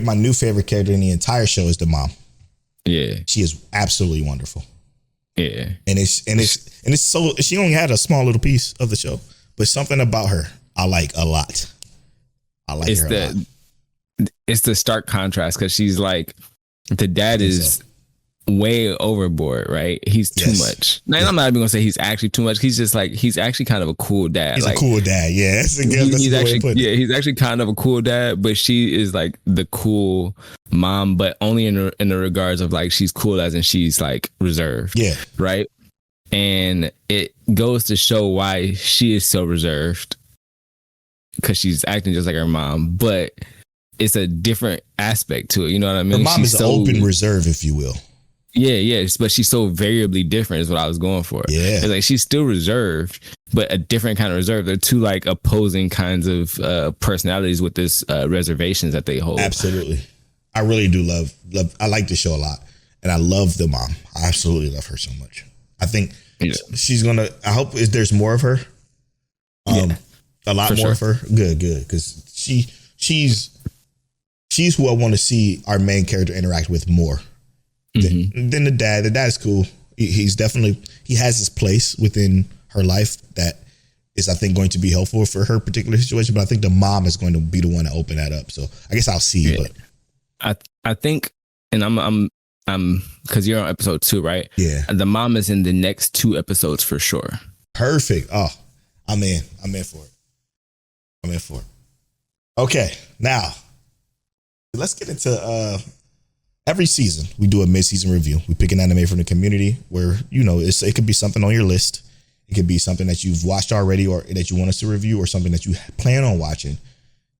my new favorite character in the entire show is the mom. Yeah, she is absolutely wonderful. Yeah, and it's so she only had a small little piece of the show, but something about her I like a lot. I like her a lot. It's the stark contrast because she's like, the dad is way overboard, right? He's too much. Now, I'm not even gonna say he's actually too much. He's just like, he's actually kind of a cool dad. He's like, a cool dad. Yeah, that's a good way to put it. Yeah, he's actually kind of a cool dad, but she is like the cool mom, but only in the regards of like, she's cool as in she's like reserved. Yeah. Right. And it goes to show why she is so reserved, because she's acting just like her mom, but it's a different aspect to it. You know what I mean? Her mom is so open reserve, if you will. Yeah, but she's so variably different is what I was going for. Yeah. It's like she's still reserved, but a different kind of reserve. They're two like opposing kinds of personalities with this reservations that they hold. Absolutely. I really do love. I like the show a lot, and I love the mom. I absolutely love her so much. I think she's gonna. I hope there's more of her. A lot more of her. Good. Because she's who I want to see our main character interact with more than the dad. The dad's cool. He's definitely, he has his place within her life that is, I think, going to be helpful for her particular situation. But I think the mom is going to be the one to open that up. So I guess I'll see. Yeah. But I think, and I'm because you're on episode 2, right? Yeah. The mom is in the next 2 episodes for sure. Perfect. Oh, I'm in for it. Okay, now let's get into every season we do a mid-season review. We pick an anime from the community where, you know, it could be something on your list. It could be something that you've watched already or that you want us to review, or something that you plan on watching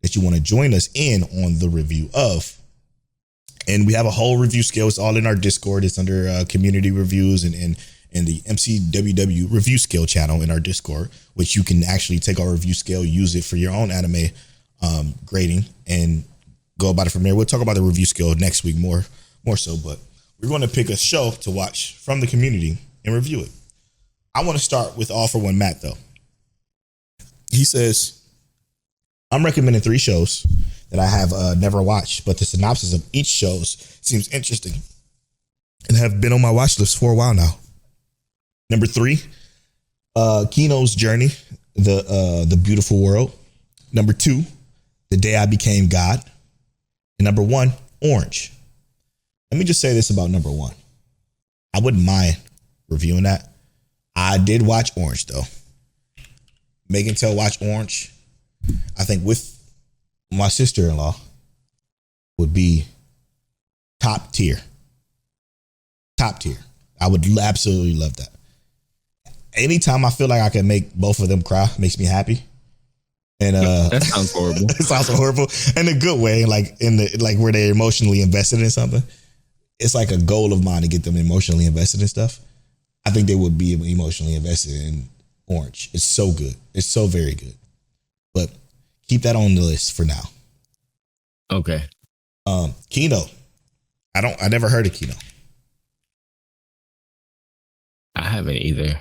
that you want to join us in on the review of. And we have a whole review scale. It's all in our Discord. It's under community reviews and the MCWW review scale channel in our Discord, which you can actually take our review scale, use it for your own anime grading, and go about it from there. We'll talk about the review scale next week more so, but we're going to pick a show to watch from the community and review it. I want to start with All for One Matt, though. He says, I'm recommending 3 shows that I have never watched, but the synopsis of each show seems interesting and have been on my watch list for a while now. Number 3, Kino's Journey, the Beautiful World. Number 2, The Day I Became God. And number 1, Orange. Let me just say this about number 1. I wouldn't mind reviewing that. I did watch Orange, though. Megan Tell watched Orange. I think with my sister-in-law would be top tier. I would absolutely love that. Anytime I feel like I can make both of them cry makes me happy. And that sounds horrible. It sounds horrible in a good way, like where they're emotionally invested in something. It's like a goal of mine to get them emotionally invested in stuff. I think they would be emotionally invested in Orange. It's so good. It's so very good. But keep that on the list for now. Okay. Kino. I never heard of Kino. I haven't either.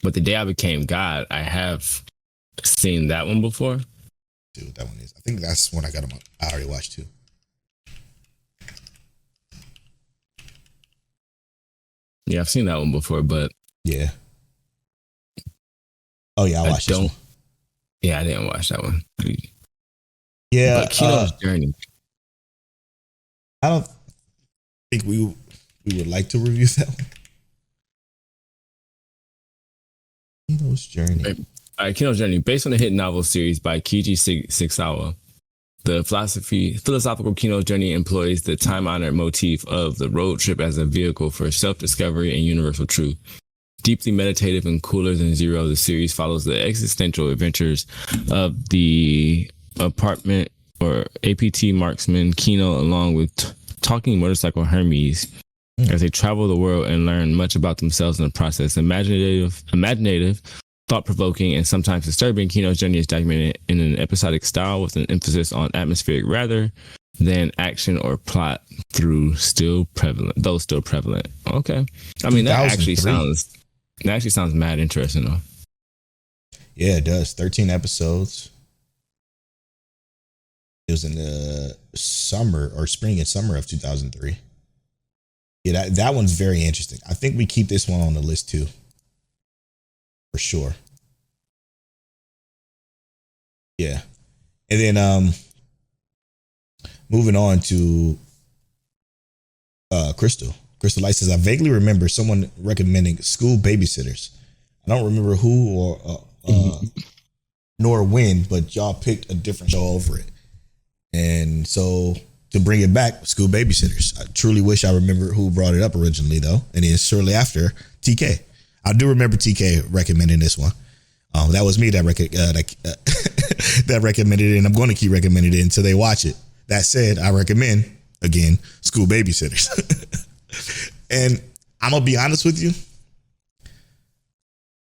But The Day I Became God, I have seen that one before. See what that one is. I think that's one I already watched too. Yeah, I've seen that one before, but yeah. Oh yeah, I watched this one. Yeah, I didn't watch that one. Yeah, but Kino's Journey. I don't think we would like to review that one. Kino's Journey. All right, Kino's Journey, based on the hit novel series by Keiji Sixawa. The philosophical Kino's Journey employs the time-honored motif of the road trip as a vehicle for self-discovery and universal truth. Deeply meditative and cooler than Zero, the series follows the existential adventures of the apartment or APT marksman Kino along with talking motorcycle Hermes as they travel the world and learn much about themselves in the process. Imaginative, thought-provoking, and sometimes disturbing, Kino's Journey is documented in an episodic style with an emphasis on atmospheric rather than action or plot though still prevalent. Okay. I mean, that actually sounds mad interesting though. Yeah, it does. 13 episodes. It was in the spring and summer of 2003. Yeah, that one's very interesting. I think we keep this one on the list too. For sure. Yeah. And then moving on to Crystal Light says, I vaguely remember someone recommending School Babysitters. I don't remember who or nor when, but y'all picked a different show over it. And so to bring it back, School Babysitters. I truly wish I remember who brought it up originally, though. And it's shortly after TK. I do remember TK recommending this one. That was me that that recommended it, and I'm going to keep recommending it until they watch it. That said, I recommend, again, School Babysitters. And I'm going to be honest with you.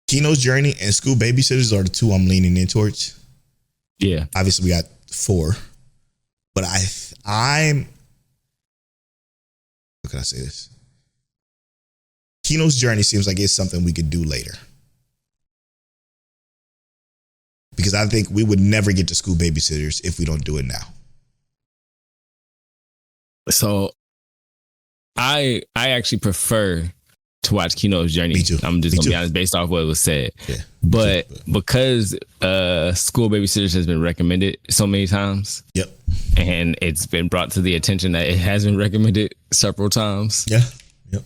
Kino's Journey and School Babysitters are the two I'm leaning in towards. Yeah. Obviously, we got 4. But I'm... How can I say this? Kino's Journey seems like it's something we could do later. Because I think we would never get to School Babysitters if we don't do it now. So I actually prefer to watch Kino's Journey. Me too. I'm just going to be honest based off what was said. Yeah, but because School Babysitters has been recommended so many times. Yep. And it's been brought to the attention that it has been recommended several times. Yeah. Yep.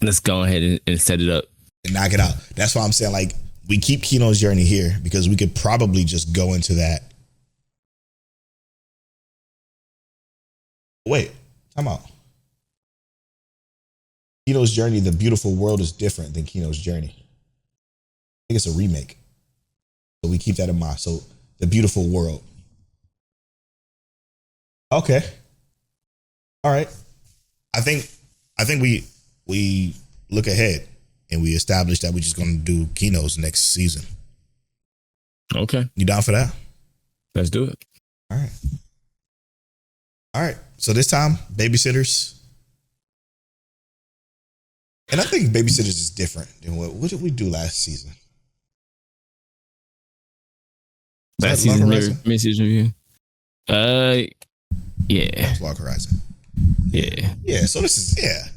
Let's go ahead and set it up. And knock it out. That's why I'm saying, like, we keep Kino's Journey here because we could probably just go into that. Wait, time out. Kino's Journey, The Beautiful World is different than Kino's Journey. I think it's a remake. So we keep that in mind. So The Beautiful World. Okay. All right. I think we look ahead and we establish that we're just going to do Kino's next season. Okay. You down for that? Let's do it. All right. All right. So this time, Babysitters. And I think Babysitters is different than what did we do last season? Last season, mid-season review. Yeah. Log Horizon. Yeah. Yeah. So this is I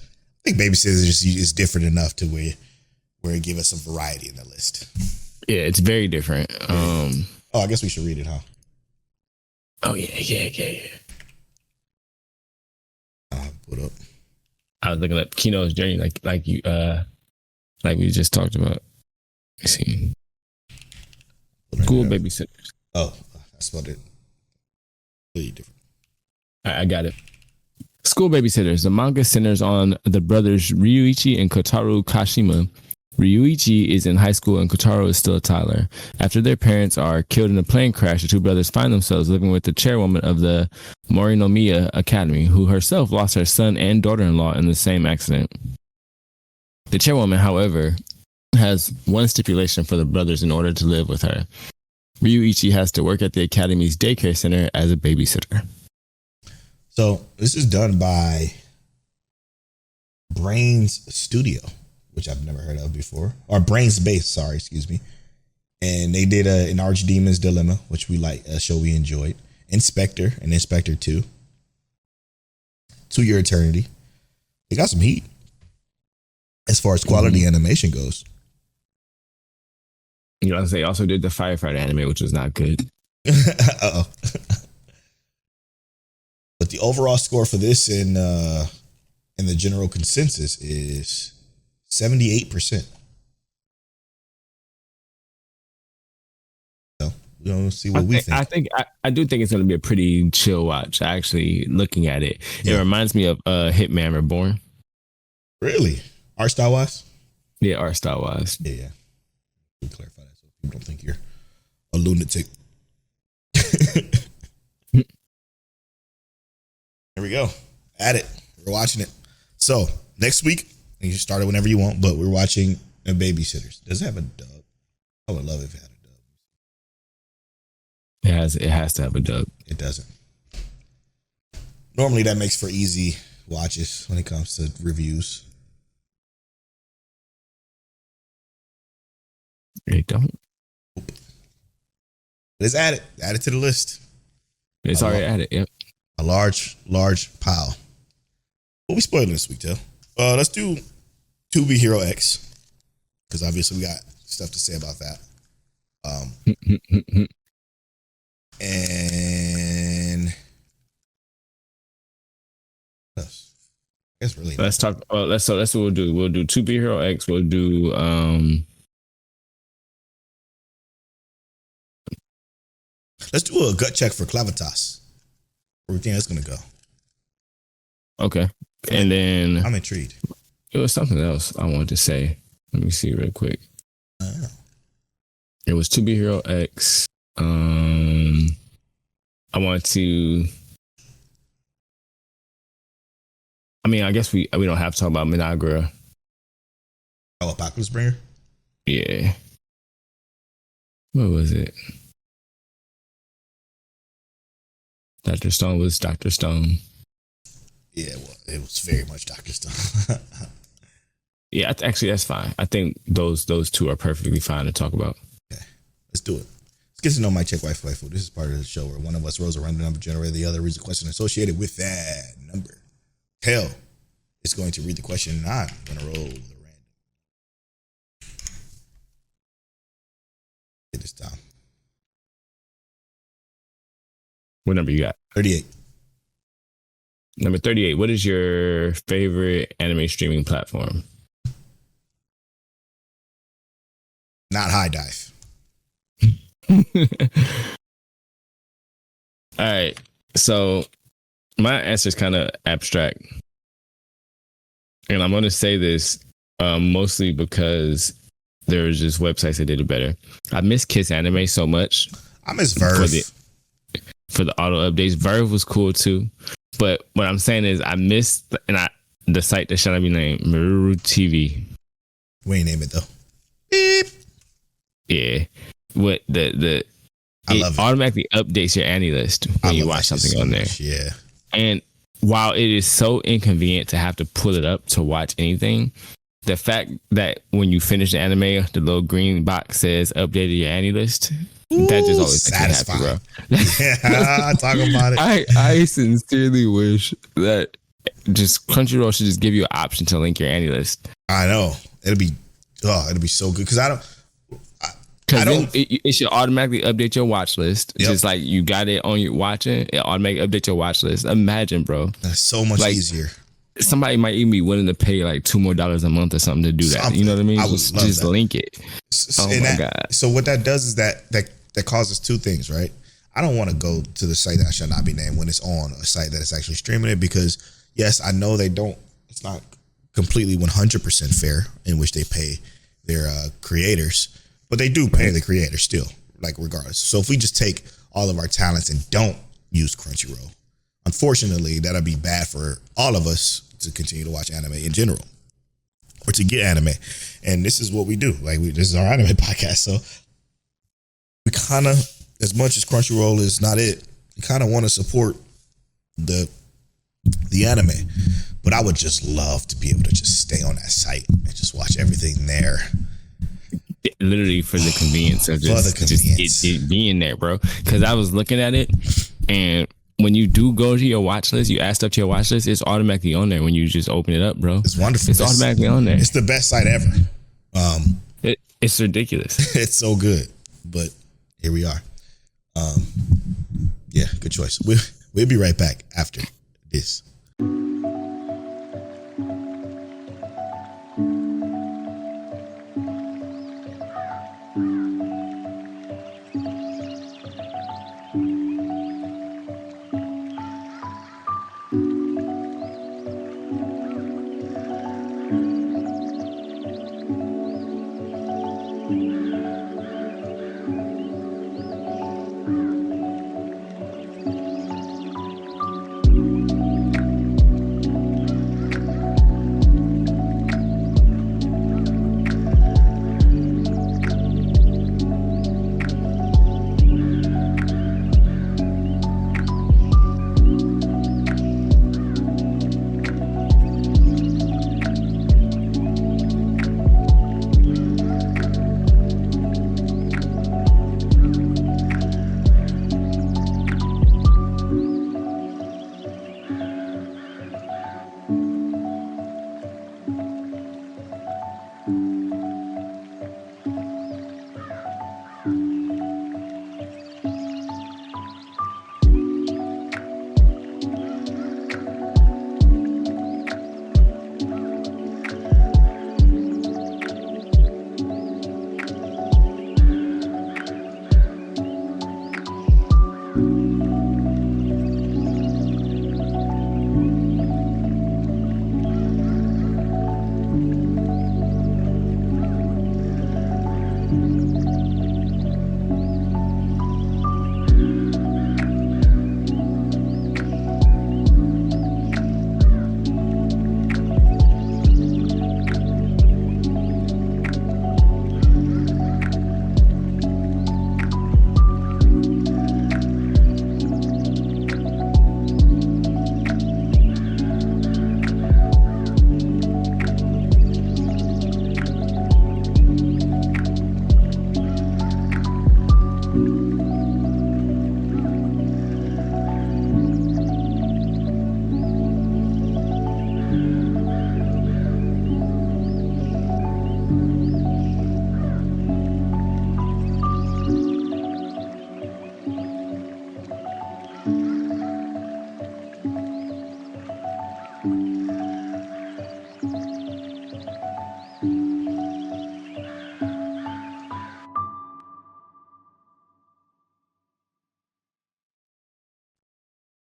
think Babysitters is different enough to where it give us some variety in the list. Yeah, it's very different. I guess we should read it, huh? Oh yeah. Put up. I was looking at Kino's Journey, like we just talked about. Let's see. School Babysitters. Oh, I spelled it completely different. I got it. School Babysitters. The manga centers on the brothers Ryuichi and Kotaro Kashima. Ryuichi is in high school and Kotaro is still a toddler. After their parents are killed in a plane crash, the two brothers find themselves living with the chairwoman of the Morinomiya Academy, who herself lost her son and daughter-in-law in the same accident. The chairwoman, however, has one stipulation for the brothers in order to live with her. Ryuichi has to work at the Academy's daycare center as a babysitter. So this is done by Brains Studio, which I've never heard of before, or Brains Base. Sorry, excuse me. And they did an Archdemon's Dilemma, which we like, a show we enjoyed. Inspector and Inspector 2. To Your Eternity. They got some heat as far as quality animation goes. You know, they also did the Firefighter anime, which was not good. Uh-oh. But the overall score for this in the general consensus is 78%. So we're gonna see what we think. I do think it's gonna be a pretty chill watch. Actually, looking at it, it reminds me of Hitman Reborn. Really, art style wise? Yeah, art style wise. Yeah. We clarify that so people don't think you're a lunatic. Here we go. At it. We're watching it. So next week, you can start it whenever you want, but we're watching Babysitters. Does it have a dub? I would love if it had a dub. It has to have a dub. It doesn't. Normally that makes for easy watches when it comes to reviews. It don't. Nope. Let's add it. Add it to the list. It's already added. Yep. A large pile. What we spoiling this week, Till? Let's do 2B Hero X, because obviously we got stuff to say about that. And what else? It's really Let's talk. That's what we'll do. We'll do 2B Hero X. We'll do Let's do a gut check for Clevatess. Where we think that's gonna go. okay. And then I'm intrigued. it was something else I wanted to say. Let me see real quick. It was 2B Hero X. I want to. I mean, I guess we don't have to talk about Minagra. Oh, Apocalypse Bringer? Yeah. What was it? Dr. Stone was Dr. Stone. Yeah, well, it was very much Dr. Stone. Yeah, actually, that's fine. I think those two are perfectly fine to talk about. Okay, let's do it. Let's get to know my check waifu. This is part of the show where one of us rolls a random number generator, the other reads a question associated with that number. Hell, it's going to read the question and I'm going to roll with a random. Get this time. What number you got? 38. Number 38. What is your favorite anime streaming platform? Not High Dive. All right. So my answer is kind of abstract. And I'm going to say this mostly because there's just websites that did it better. I miss Kiss Anime so much. I miss Verve. For the auto updates. Verve was cool too. But what I'm saying is I missed the site that should not be named, Maruru TV. We ain't name it though. Beep. Yeah. What the I love it. Automatically updates your Annie list when you watch something on there. Yeah. And while it is so inconvenient to have to pull it up to watch anything, the fact that when you finish the anime, the little green box says updated your Annie list, that just always makes me happy, bro. Yeah, talk about it. I sincerely wish that just Crunchyroll should just give you an option to link your Annie list. I know. It'll be so good because I don't. It should automatically update your watch list. Yep. Just like you got it on your watching, it automatically update your watch list. Imagine, bro. That's so much easier. Somebody might even be willing to pay like $2 more a month or something to do that. You know what I mean? Just link it. Oh my God. So what that does is that causes two things, right? I don't want to go to the site that shall not be named when it's on a site that is actually streaming it because yes, I know it's not completely 100% fair in which they pay their creators, but they do pay the creators still, like regardless. So if we just take all of our talents and don't use Crunchyroll, unfortunately, that'll be bad for all of us to continue to watch anime in general or to get anime. And this is what we do. This is our anime podcast. So we kind of, as much as Crunchyroll is not it, we kind of want to support the anime. But I would just love to be able to just stay on that site and just watch everything there. Literally for the convenience of just it being there, bro. Because I was looking at it, and when you do go to your watch list, you add stuff to your watch list, it's automatically on there when you just open it up, bro. It's wonderful. It's automatically on there. It's the best site ever. It's ridiculous. It's so good. But here we are. Yeah, good choice. We'll be right back after this.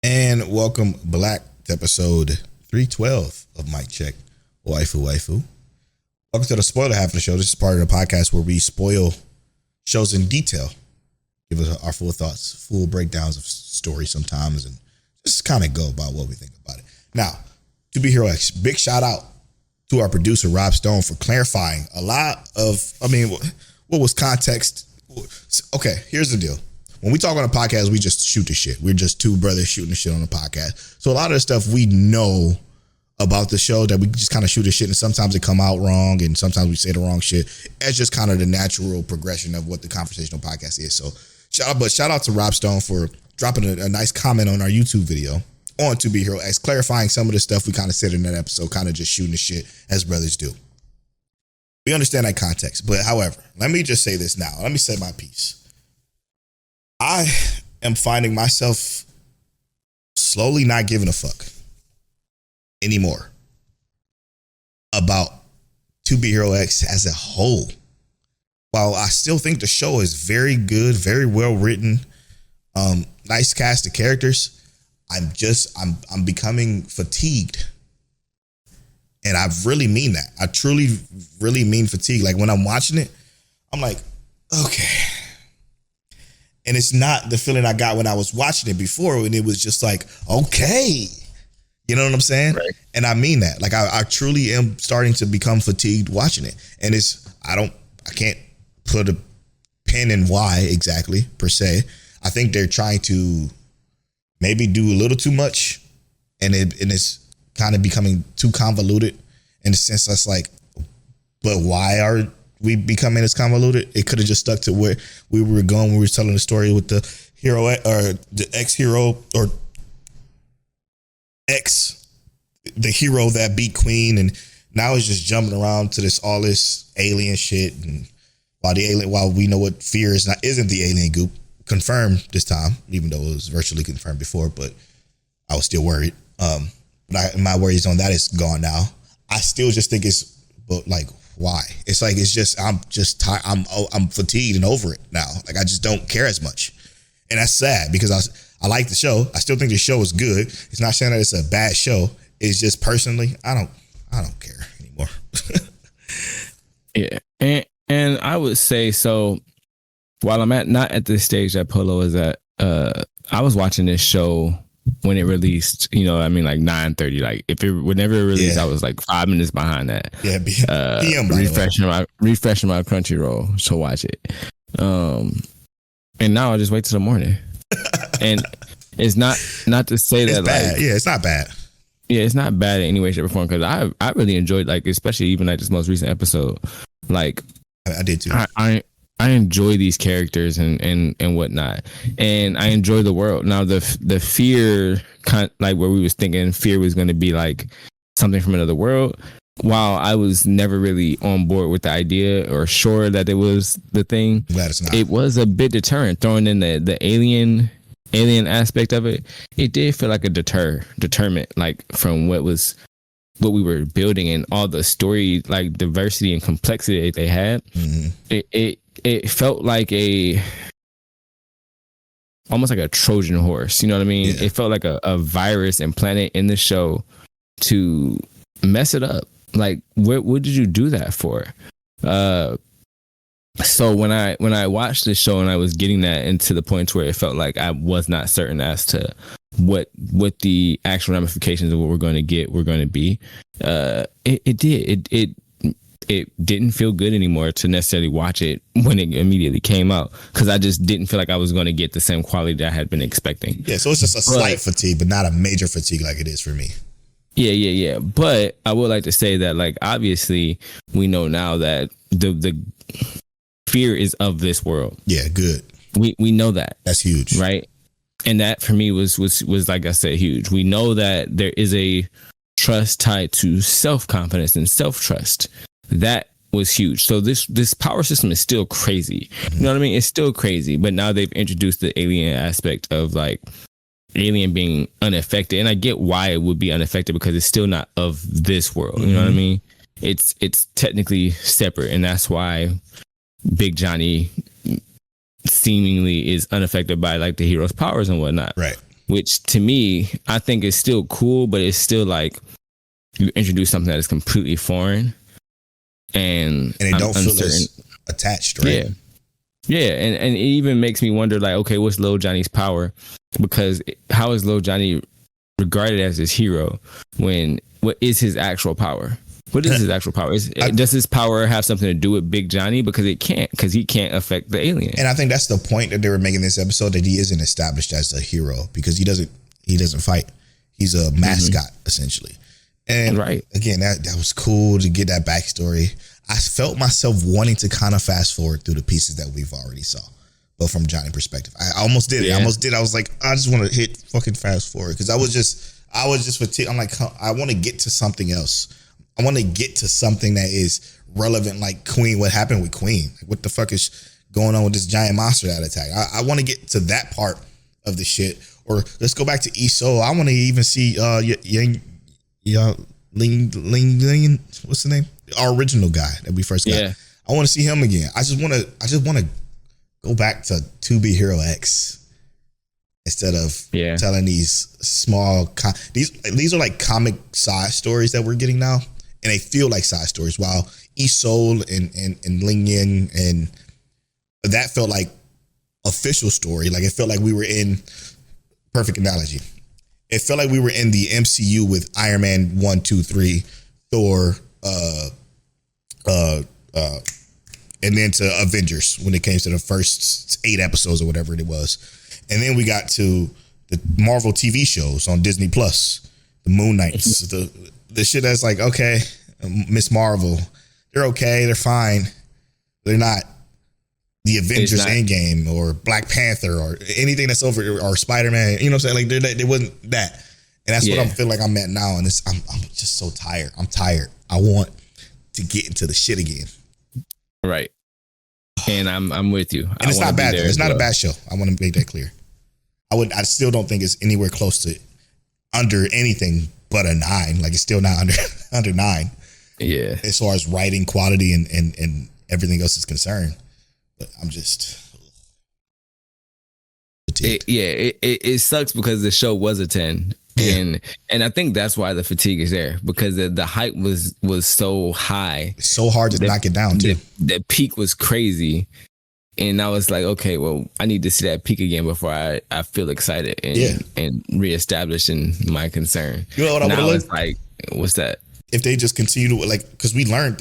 And welcome Black to episode 312 of Mic Check, Waifu. Welcome to the spoiler half of the show. This is part of the podcast where we spoil shows in detail, give us our full thoughts, full breakdowns of stories sometimes, and just kind of go about what we think about it. Now, To Be Hero X, big shout out to our producer, Rob Stone, for clarifying a lot of, what was context. Okay, here's the deal. When we talk on a podcast, we just shoot the shit. We're just two brothers shooting the shit on a podcast. So a lot of the stuff we know about the show that we just kind of shoot the shit, and sometimes it come out wrong, and sometimes we say the wrong shit. It's just kind of the natural progression of what the conversational podcast is. So shout out to Rob Stone for dropping a nice comment on our YouTube video on To Be Hero X, clarifying some of the stuff we kind of said in that episode, kind of just shooting the shit as brothers do. We understand that context, but however, let me just say this now. Let me say my piece. I am finding myself slowly not giving a fuck anymore about To Be Hero X as a whole. While I still think the show is very good, very well written, nice cast of characters, I'm becoming fatigued. And I really mean that. I truly, really mean fatigue. Like when I'm watching it, I'm like, okay. And it's not the feeling I got when I was watching it before, and it was just like, okay. You know what I'm saying? Right. And I mean that. Like I truly am starting to become fatigued watching it. And I can't put a pin in why exactly per se. I think they're trying to maybe do a little too much, and it's kind of becoming too convoluted in the sense that's like, but why are we becoming this convoluted? It could have just stuck to where we were going when we were telling the story with the hero or the ex-hero or the hero that beat Queen, and now it's just jumping around to all this alien shit. And while we know what fear isn't the alien goop, confirmed this time, even though it was virtually confirmed before, but I was still worried. My worries on that is gone now. I still just think but like, why? It's like, I'm just tired. I'm fatigued and over it now. Like I just don't care as much. And that's sad because I like the show. I still think the show is good. It's not saying that it's a bad show. It's just personally, I don't care anymore. Yeah. And I would say, so while I'm not at the stage that Polo is at, I was watching this show when it released, like 9:30. Like whenever it released, I was like 5 minutes behind that. Yeah, PM refreshing my Crunchyroll to watch it. And now I just wait till the morning. And it's not to say it's that bad. Like, yeah, it's not bad. Yeah, it's not bad in any way, shape, or form, because I really enjoyed, like, especially even like this most recent episode. Like I did too. I enjoy these characters and whatnot, and I enjoy the world. Now the fear, like where we was thinking fear was going to be like something from another world. While I was never really on board with the idea or sure that it was the thing, glad it's not. It was a bit deterrent. Throwing in the alien aspect of it, it did feel like a deterrent, like from what we were building and all the story, like diversity and complexity that they had. Mm-hmm. It felt like almost like a Trojan horse. You know what I mean? Yeah. It felt like a virus implanted in the show to mess it up. Like, what did you do that for? So when I watched the show and I was getting that into the point where it felt like I was not certain as to what the actual ramifications of what we're going to get were going to be, it didn't feel good anymore to necessarily watch it when it immediately came out, because I just didn't feel like I was going to get the same quality that I had been expecting. Yeah, so it's just a slight fatigue, but not a major fatigue like it is for me. Yeah. But I would like to say that, like, obviously we know now that the fear is of this world. Yeah, good. We know that. That's huge. Right? And that for me was like I said, huge. We know that there is a trust tied to self-confidence and self-trust. That was huge. So this power system is still crazy. You know what I mean? It's still crazy. But now they've introduced the alien aspect of, like, alien being unaffected. And I get why it would be unaffected, because it's still not of this world. You know what I mean? It's technically separate. And that's why Big Johnny seemingly is unaffected by, like, the hero's powers and whatnot. Right. which to me, I think is still cool, but it's still like you introduce something that is completely foreign, and it don't feel as attached, right? Yeah, and it even makes me wonder, like, okay, what's Lil Johnny's power? Because how is Lil Johnny regarded as his hero when what is his actual power? What is his actual power? Does his power have something to do with Big Johnny? Because it can't, because he can't affect the alien. And I think that's the point that they were making this episode, that he isn't established as a hero because he doesn't fight. He's a mascot essentially. And again, that was cool to get that backstory. I felt myself wanting to kind of fast forward through the pieces that we've already saw, but from Johnny's perspective, I almost did it. I was like, I just want to hit fucking fast forward because I was just fatigued. I'm like, I want to get to something else. I want to get to something that is relevant, like Queen. What happened with Queen? Like, what the fuck is going on with this giant monster that attacked? I want to get to that part of the shit. Or let's go back to Iso. I want to even see Ling. What's the name? Our original guy that we first got. Yeah. I want to see him again. I just want to go back to To Be Hero X instead of telling these small. These are like comic side stories that we're getting now, and they feel like side stories. While Isol and Ling Yin and that felt like official story. Like it felt like we were in perfect analogy. It felt like we were in the MCU with Iron Man 1, 2, 3, Thor, and then to Avengers when it came to the first 8 episodes or whatever it was. And then we got to the Marvel TV shows on Disney Plus, the Moon Knights, the shit that's like, okay, Miss Marvel, they're okay, they're fine. They're not the Avengers Endgame or Black Panther or anything that's over, or Spider-Man, you know what I'm saying? Like they wasn't that. And that's what I'm feeling like I'm at now. And I'm just so tired. I'm tired. I want to get into the shit again. Right. And I'm with you. And it's not bad though. It's not a bad show. I want to make that clear. I still don't think it's anywhere close to under anything but a 9. Like it's still not under 9. Yeah. As far as writing quality and everything else is concerned. But I'm just it sucks because the show was a 10. And I think that's why the fatigue is there, because the hype was so high. It's so hard to knock it down too. The peak was crazy. And I was like, okay, well, I need to see that peak again before I feel excited and reestablishing my concern. You know what I was like, what's that? If they just continue to, like, because she learned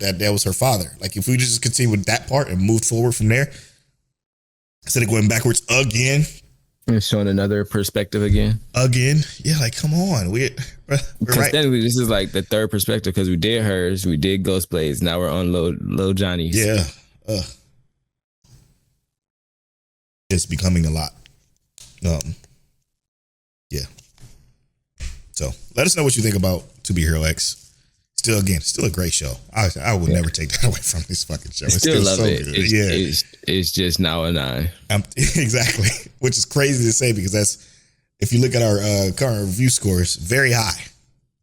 that was her father. Like, if we just continue with that part and move forward from there, instead of going backwards again. And showing another perspective again. Yeah, like, come on. We're right. Technically, this is like the third perspective because we did hers, we did Ghost Blades, now we're on Lil Johnny's. Yeah. It's becoming a lot. Yeah. So let us know what you think about To Be Hero X. Still a great show. I would never take that away from this fucking show. It's still love so it. Good. It's just now a 9. Exactly, which is crazy to say because that's, if you look at our current review scores, very high.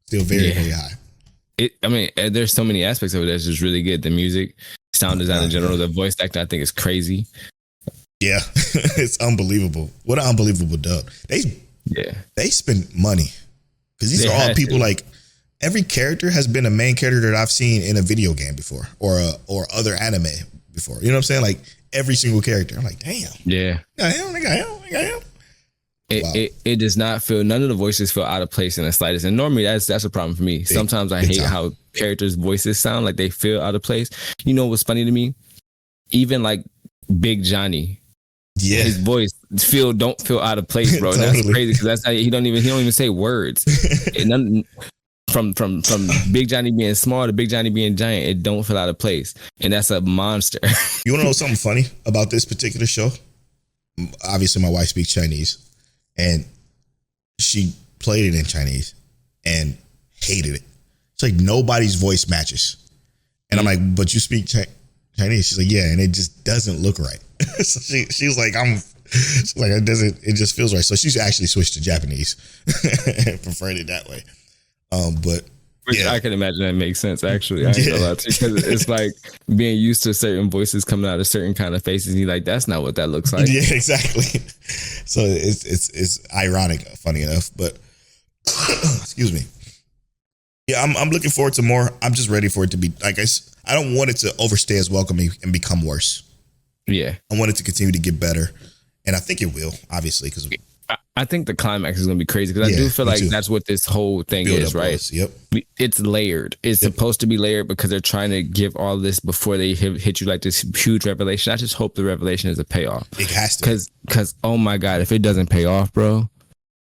Still very high. There's so many aspects of it that's just really good. The music, sound design in general, the voice acting I think is crazy. Yeah, it's unbelievable. What an unbelievable dub. They spend money because these are all people like. Every character has been a main character that I've seen in a video game before or other anime before. You know what I'm saying? Like every single character. I'm like, damn. Yeah. I am. It does not feel, none of the voices feel out of place in the slightest. And normally that's a problem for me. Sometimes I hate how characters' voices sound like they feel out of place. You know what's funny to me? Even like Big Johnny. Yeah. His voice don't feel out of place, bro. Totally. That's crazy because that's how he don't even say words. From Big Johnny being small to Big Johnny being giant, it don't feel out of place. And that's a monster. You want to know something funny about this particular show? Obviously, my wife speaks Chinese. And she played it in Chinese and hated it. It's like nobody's voice matches. And I'm like, but you speak Chinese? She's like, yeah. And it just doesn't look right. So she's like, it just feels right. So she's actually switched to Japanese and preferred it that way. Which I can imagine that makes sense, actually. I ain't gonna lie to you, because it's like being used to certain voices coming out of certain kind of faces. And you're like, that's not what that looks like. Yeah, exactly. So it's ironic, funny enough, but excuse me. Yeah, I'm looking forward to more. I'm just ready for it to be like I don't want it to overstay its welcome and become worse. Yeah, I want it to continue to get better, and I think it will, obviously, because I think the climax is going to be crazy because I do feel like that's what this whole thing is, right? Yep. It's layered. It's supposed to be layered because they're trying to give all this before they hit you like this huge revelation. I just hope the revelation is a payoff. It has to. Because oh my God, if it doesn't pay off, bro,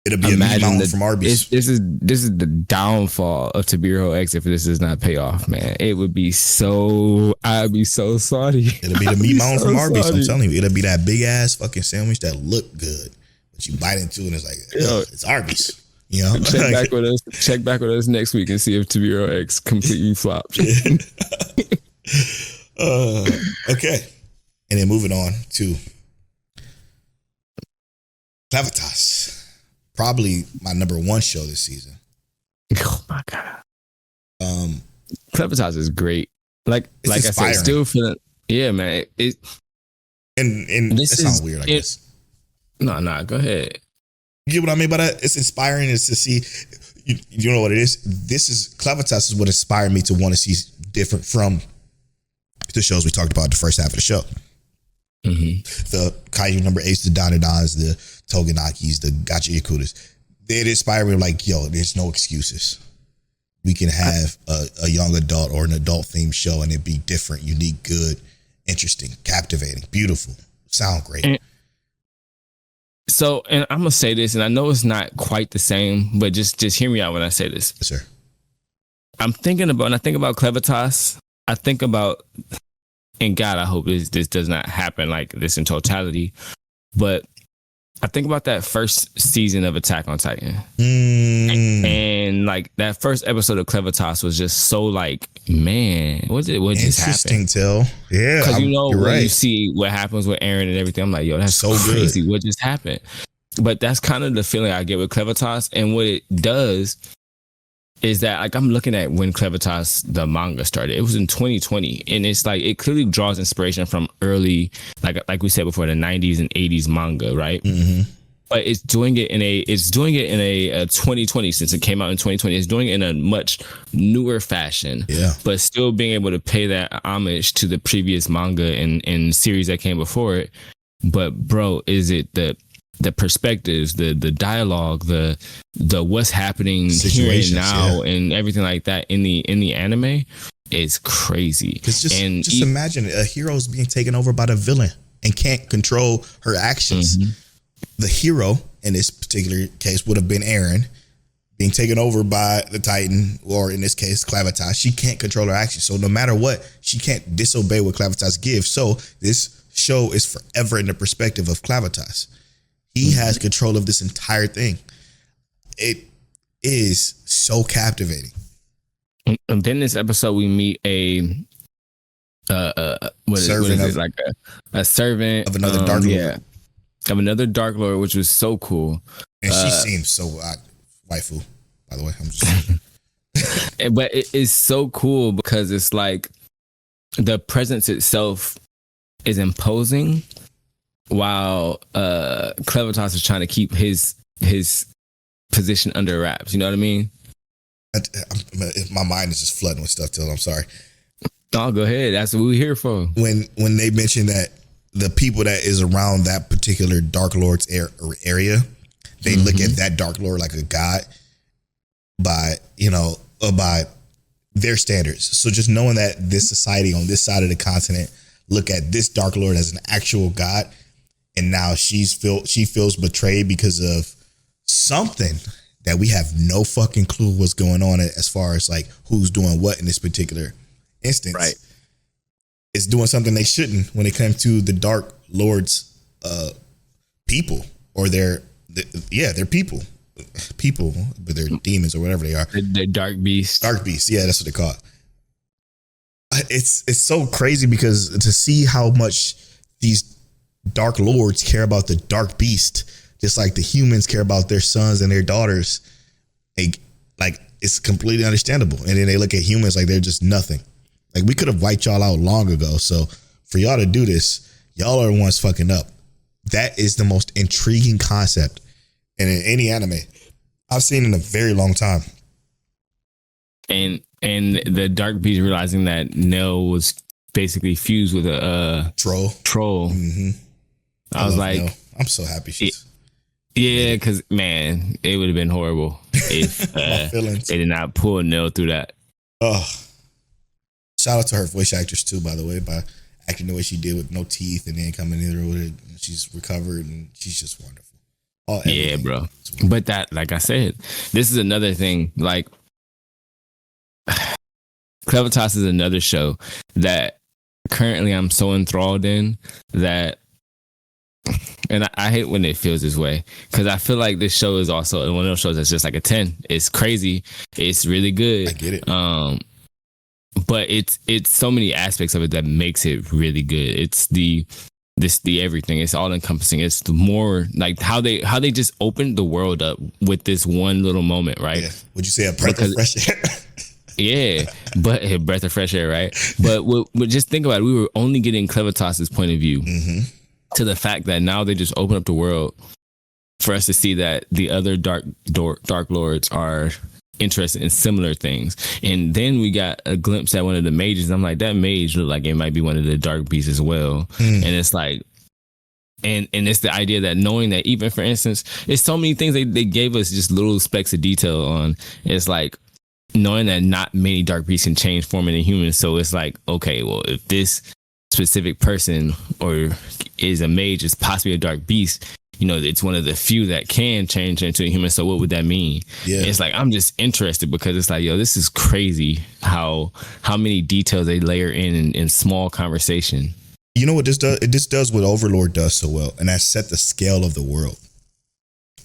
it'll be a meat mountain from Arby's. This is the downfall of To Know MCWW if this does not pay off, man. It would be so. I'd be so sorry. It'll be the meat mountain from Arby's. I'm telling you, it'll be that big ass fucking sandwich that look good, but you bite into it and it's like it's Arby's. You know, check back with us next week and see if To Know MCWW completely flopped. Okay, and then moving on to Clevatess. Probably my number one show this season. Oh my God. Clevatess is great. Like inspiring. I said, still feeling, yeah, man. And this sounds weird, I guess. No, go ahead. You get what I mean by that? It's inspiring is to see, you know what it is? Clevatess is what inspired me to want to see different from the shows we talked about in the first half of the show. Mm-hmm. The Kaiju No.8s, the Danadans, the Togenakis, the Gacha Yakutas. It inspired me like, yo, there's no excuses. We can have a young adult or an adult themed show and it be different, unique, good, interesting, captivating, beautiful, sound great. And I'm gonna say this, and I know it's not quite the same, but just hear me out when I say this. Yes, sir. When I think about Clevatess, I think about, and God, I hope this does not happen like this in totality, but I think about that first season of Attack on Titan. And like that first episode of Clevatess was just so like, man, what just happened? Interesting, Till. Yeah. Because when right. you see what happens with Eren and everything, I'm like, yo, that's so crazy. Good. What just happened? But that's kind of the feeling I get with Clevatess. And what it does is that like I'm looking at when Clevatess, the manga started. It was in 2020. And it's like it clearly draws inspiration from early, like we said before, the 90s and 80s manga, right? Mm-hmm. But it's doing it in a 2020, since it came out in 2020. It's doing it in a much newer fashion. Yeah. But still being able to pay that homage to the previous manga and series that came before it. But bro, is it the perspectives, the dialogue, the what's happening here and now, and everything like that in the anime is crazy. Because just imagine a hero's being taken over by the villain and can't control her actions. Mm-hmm. The hero in this particular case would have been Eren being taken over by the Titan, or in this case Clevatess. She can't control her actions, so no matter what, she can't disobey what Clevatess gives. So this show is forever in the perspective of Clevatess. He has control of this entire thing. It is so captivating. And then this episode, we meet a servant of another Dark Lord. Yeah, of another Dark Lord, which was so cool. And she seems so waifu, by the way. I'm just but it is so cool because it's like the presence itself is imposing, while Clevatess is trying to keep his position under wraps. You know what I mean? My mind is just flooding with stuff, Till. I'm sorry. Oh, go ahead. That's what we're here for. When they mentioned that the people that is around that particular Dark Lord's area, they look at that Dark Lord like a god by their standards. So just knowing that this society on this side of the continent look at this Dark Lord as an actual god, and now she feels betrayed because of something that we have no fucking clue what's going on as far as like who's doing what in this particular instance. Right. It's doing something they shouldn't when it comes to the Dark Lord's people, or their people, but they're demons or whatever they are. The dark beasts. Dark beasts. Yeah, that's what they call it. It's so crazy because to see how much these Dark Lords care about the Dark Beast, just like the humans care about their sons and their daughters, like it's completely understandable. And then they look at humans like they're just nothing. Like we could have wiped y'all out long ago. So for y'all to do this, y'all are the ones fucking up. that is the most intriguing concept in any anime I've seen in a very long time. And the Dark Beast realizing that Nell was basically fused with a troll. Mm-hmm. I was like, Nell. I'm so happy she's. Yeah, because man, it would have been horrible if they did not pull Nell through that. Oh, shout out to her voice actress too, by the way, by acting the way she did with no teeth and then coming in there with it. She's recovered and she's just wonderful. Yeah, bro. But that, like I said, this is another thing. Like, Clevatess is another show that currently I'm so enthralled in that, and I hate when it feels this way because I feel like this show is also one of those shows that's just like a 10. It's crazy. It's really good. I get it. But it's so many aspects of it that makes it really good. It's the everything. It's all encompassing. It's the more like how they just opened the world up with this one little moment, right? Yeah. Would you say a breath of fresh air? Yeah, but a breath of fresh air, right? But just think about it. We were only getting Clevatess's point of view to the fact that now they just open up the world for us to see that the other dark lords are interested in similar things. And then we got a glimpse at one of the mages. I'm like, that mage looked like it might be one of the dark beasts as well. And it's like, and it's the idea that knowing that even, for instance, it's so many things they gave us just little specks of detail on. It's like knowing that not many dark beasts can change form into humans. So it's like, okay, well, if this specific person or is a mage, is possibly a dark beast, you know, it's one of the few that can change into a human. So what would that mean? Yeah. It's like, I'm just interested because it's like, yo, this is crazy how many details they layer in small conversation. You know what this does? This does what Overlord does so well, and that's set the scale of the world.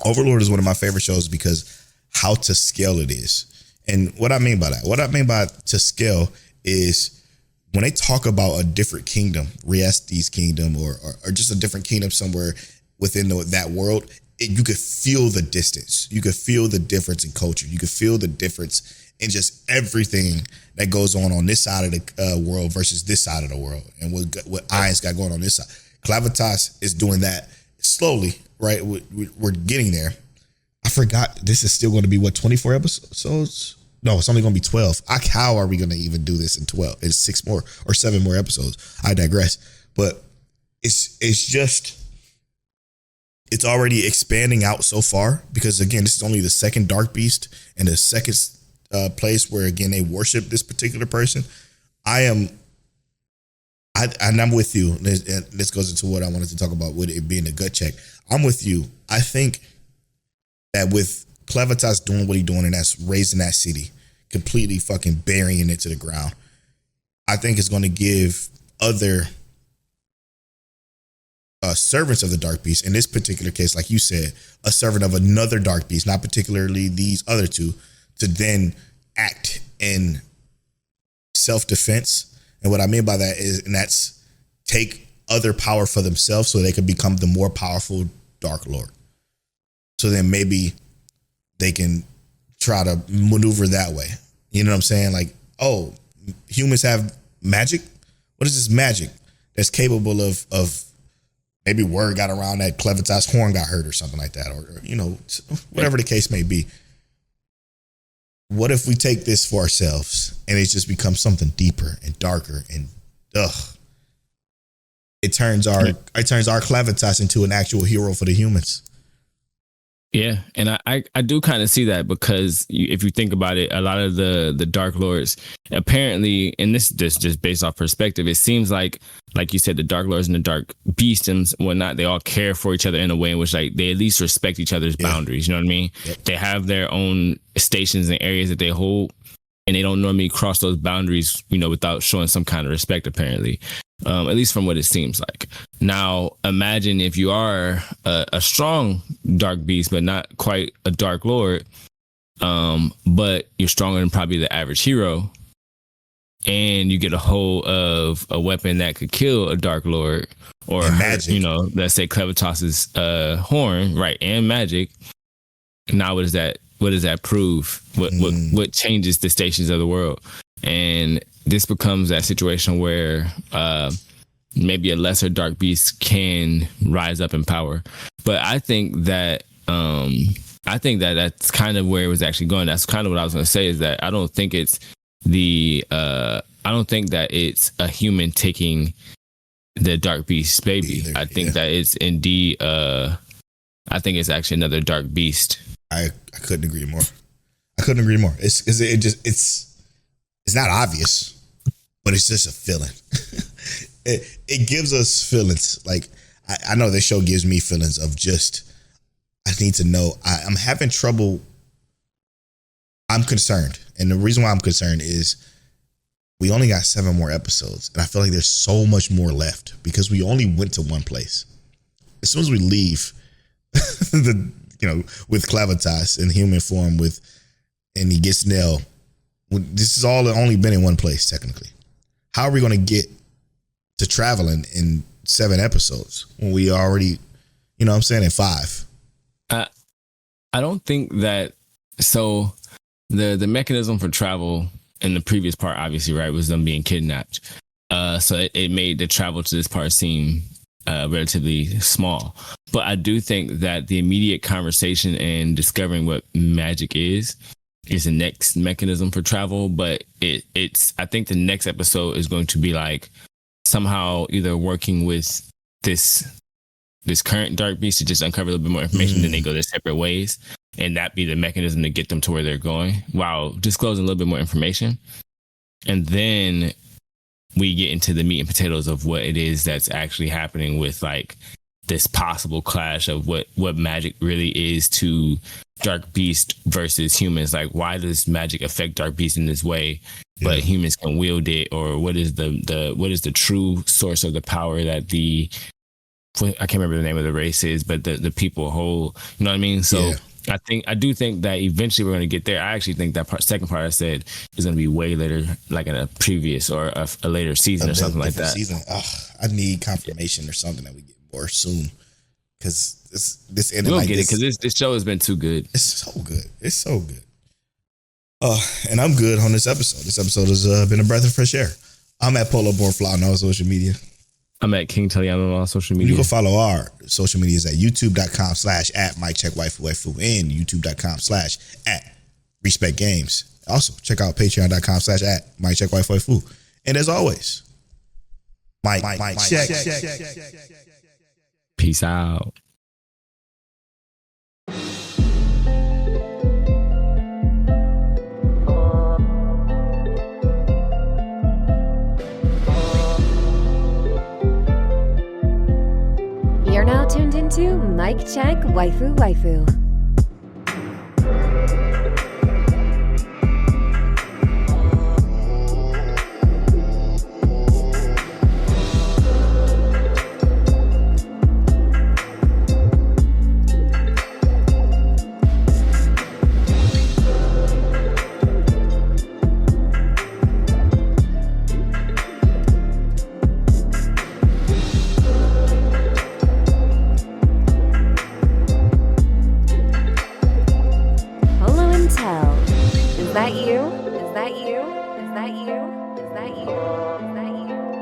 Overlord is one of my favorite shows because how to scale it is. And what I mean by that, to scale is when they talk about a different kingdom, Riesti's kingdom, or just a different kingdom somewhere within that world, you could feel the distance. You could feel the difference in culture. You could feel the difference in just everything that goes on this side of the world versus this side of the world, and what Iron's got going on this side. Clevatess is doing that slowly, right? We're getting there. I forgot this is still going to be 24 episodes? No, it's only going to be 12. How are we going to even do this in 12? It's 6 more or 7 more episodes. I digress. But it's already expanding out so far because, again, this is only the second Dark Beast and the second place where, again, they worship this particular person. I'm with you. This goes into what I wanted to talk about with it being a gut check. I'm with you. I think that with Clevatess doing what he's doing, and that's raising that city, completely fucking burying it to the ground, I think it's going to give other servants of the Dark Beast, in this particular case, like you said, a servant of another Dark Beast, not particularly these other two, to then act in self-defense. And what I mean by that is, and that's take other power for themselves so they can become the more powerful Dark Lord. So then maybe they can try to maneuver that way. You know what I'm saying? Like, oh, humans have magic? What is this magic that's capable of maybe word got around that Clevatess' horn got hurt or something like that, or you know, whatever the case may be. What if we take this for ourselves and it just becomes something deeper and darker and it turns our Clevatess into an actual hero for the humans. Yeah, and I do kind of see that because if you think about it, a lot of the Dark Lords apparently, and this just based off perspective, it seems like you said, the Dark Lords and the Dark Beasts and whatnot, they all care for each other in a way in which like they at least respect each other's boundaries. You know what I mean? Yep. They have their own stations and areas that they hold, and they don't normally cross those boundaries, you know, without showing some kind of respect, apparently. At least from what it seems like. Now, imagine if you are a strong Dark Beast, but not quite a Dark Lord, but you're stronger than probably the average hero, and you get a hold of a weapon that could kill a Dark Lord, or you know, let's say Clevatess's horn, right, and magic. Now, what does that prove? What changes the stations of the world? And this becomes that situation where maybe a lesser dark beast can rise up in power. But I think that that's kind of where it was actually going. That's kind of what I was going to say, is that I don't think it's I don't think that it's a human taking the dark beast's baby. Either, I think that it's indeed I think it's actually another dark beast. I couldn't agree more. It's not obvious, but it's just a feeling. it gives us feelings. Like I know this show gives me feelings of just, I need to know. I'm having trouble. I'm concerned. And the reason why I'm concerned is we only got 7 more episodes. And I feel like there's so much more left because we only went to one place. As soon as we leave with Clevatess in human form and he gets Nell, this is all only been in one place technically. How are we going to get to traveling in 7 episodes when we already, in 5? I don't think that. So the mechanism for travel in the previous part, obviously, right, was them being kidnapped. So it made the travel to this part seem relatively small. But I do think that the immediate conversation and discovering what magic is the next mechanism for travel. But it's I think the next episode is going to be like somehow either working with this current dark beast to just uncover a little bit more information, then they go their separate ways, and that be the mechanism to get them to where they're going while disclosing a little bit more information. And then we get into the meat and potatoes of what it is that's actually happening with like this possible clash of what magic really is to dark beast versus humans. Like, why does magic affect dark beast in this way, but humans can wield it? Or what is the true source of the power that I can't remember the name of the race is, but the people hold, you know what I mean? So I do think that eventually we're going to get there. I actually think that second part I said is going to be way later, like in a previous or a later season or something like that. Season. I need confirmation or something that we get more soon, because this ended we'll like get this. Because this show has been too good. It's so good. It's so good. And I'm good on this episode. This episode has been a breath of fresh air. I'm at Polo Born Fly on all social media. I'm at King Taliano on all social media. You can follow our social medias at youtube.com/@MikeCheckWaifu and youtube.com/@RespectGames. Also, check out patreon.com/@MikeCheckWaifu. And as always, Mike Check. Peace out. You're now tuned into Mike Check Waifu Waifu. Is that you? Is that you? Is that you? Is that you? Is that you?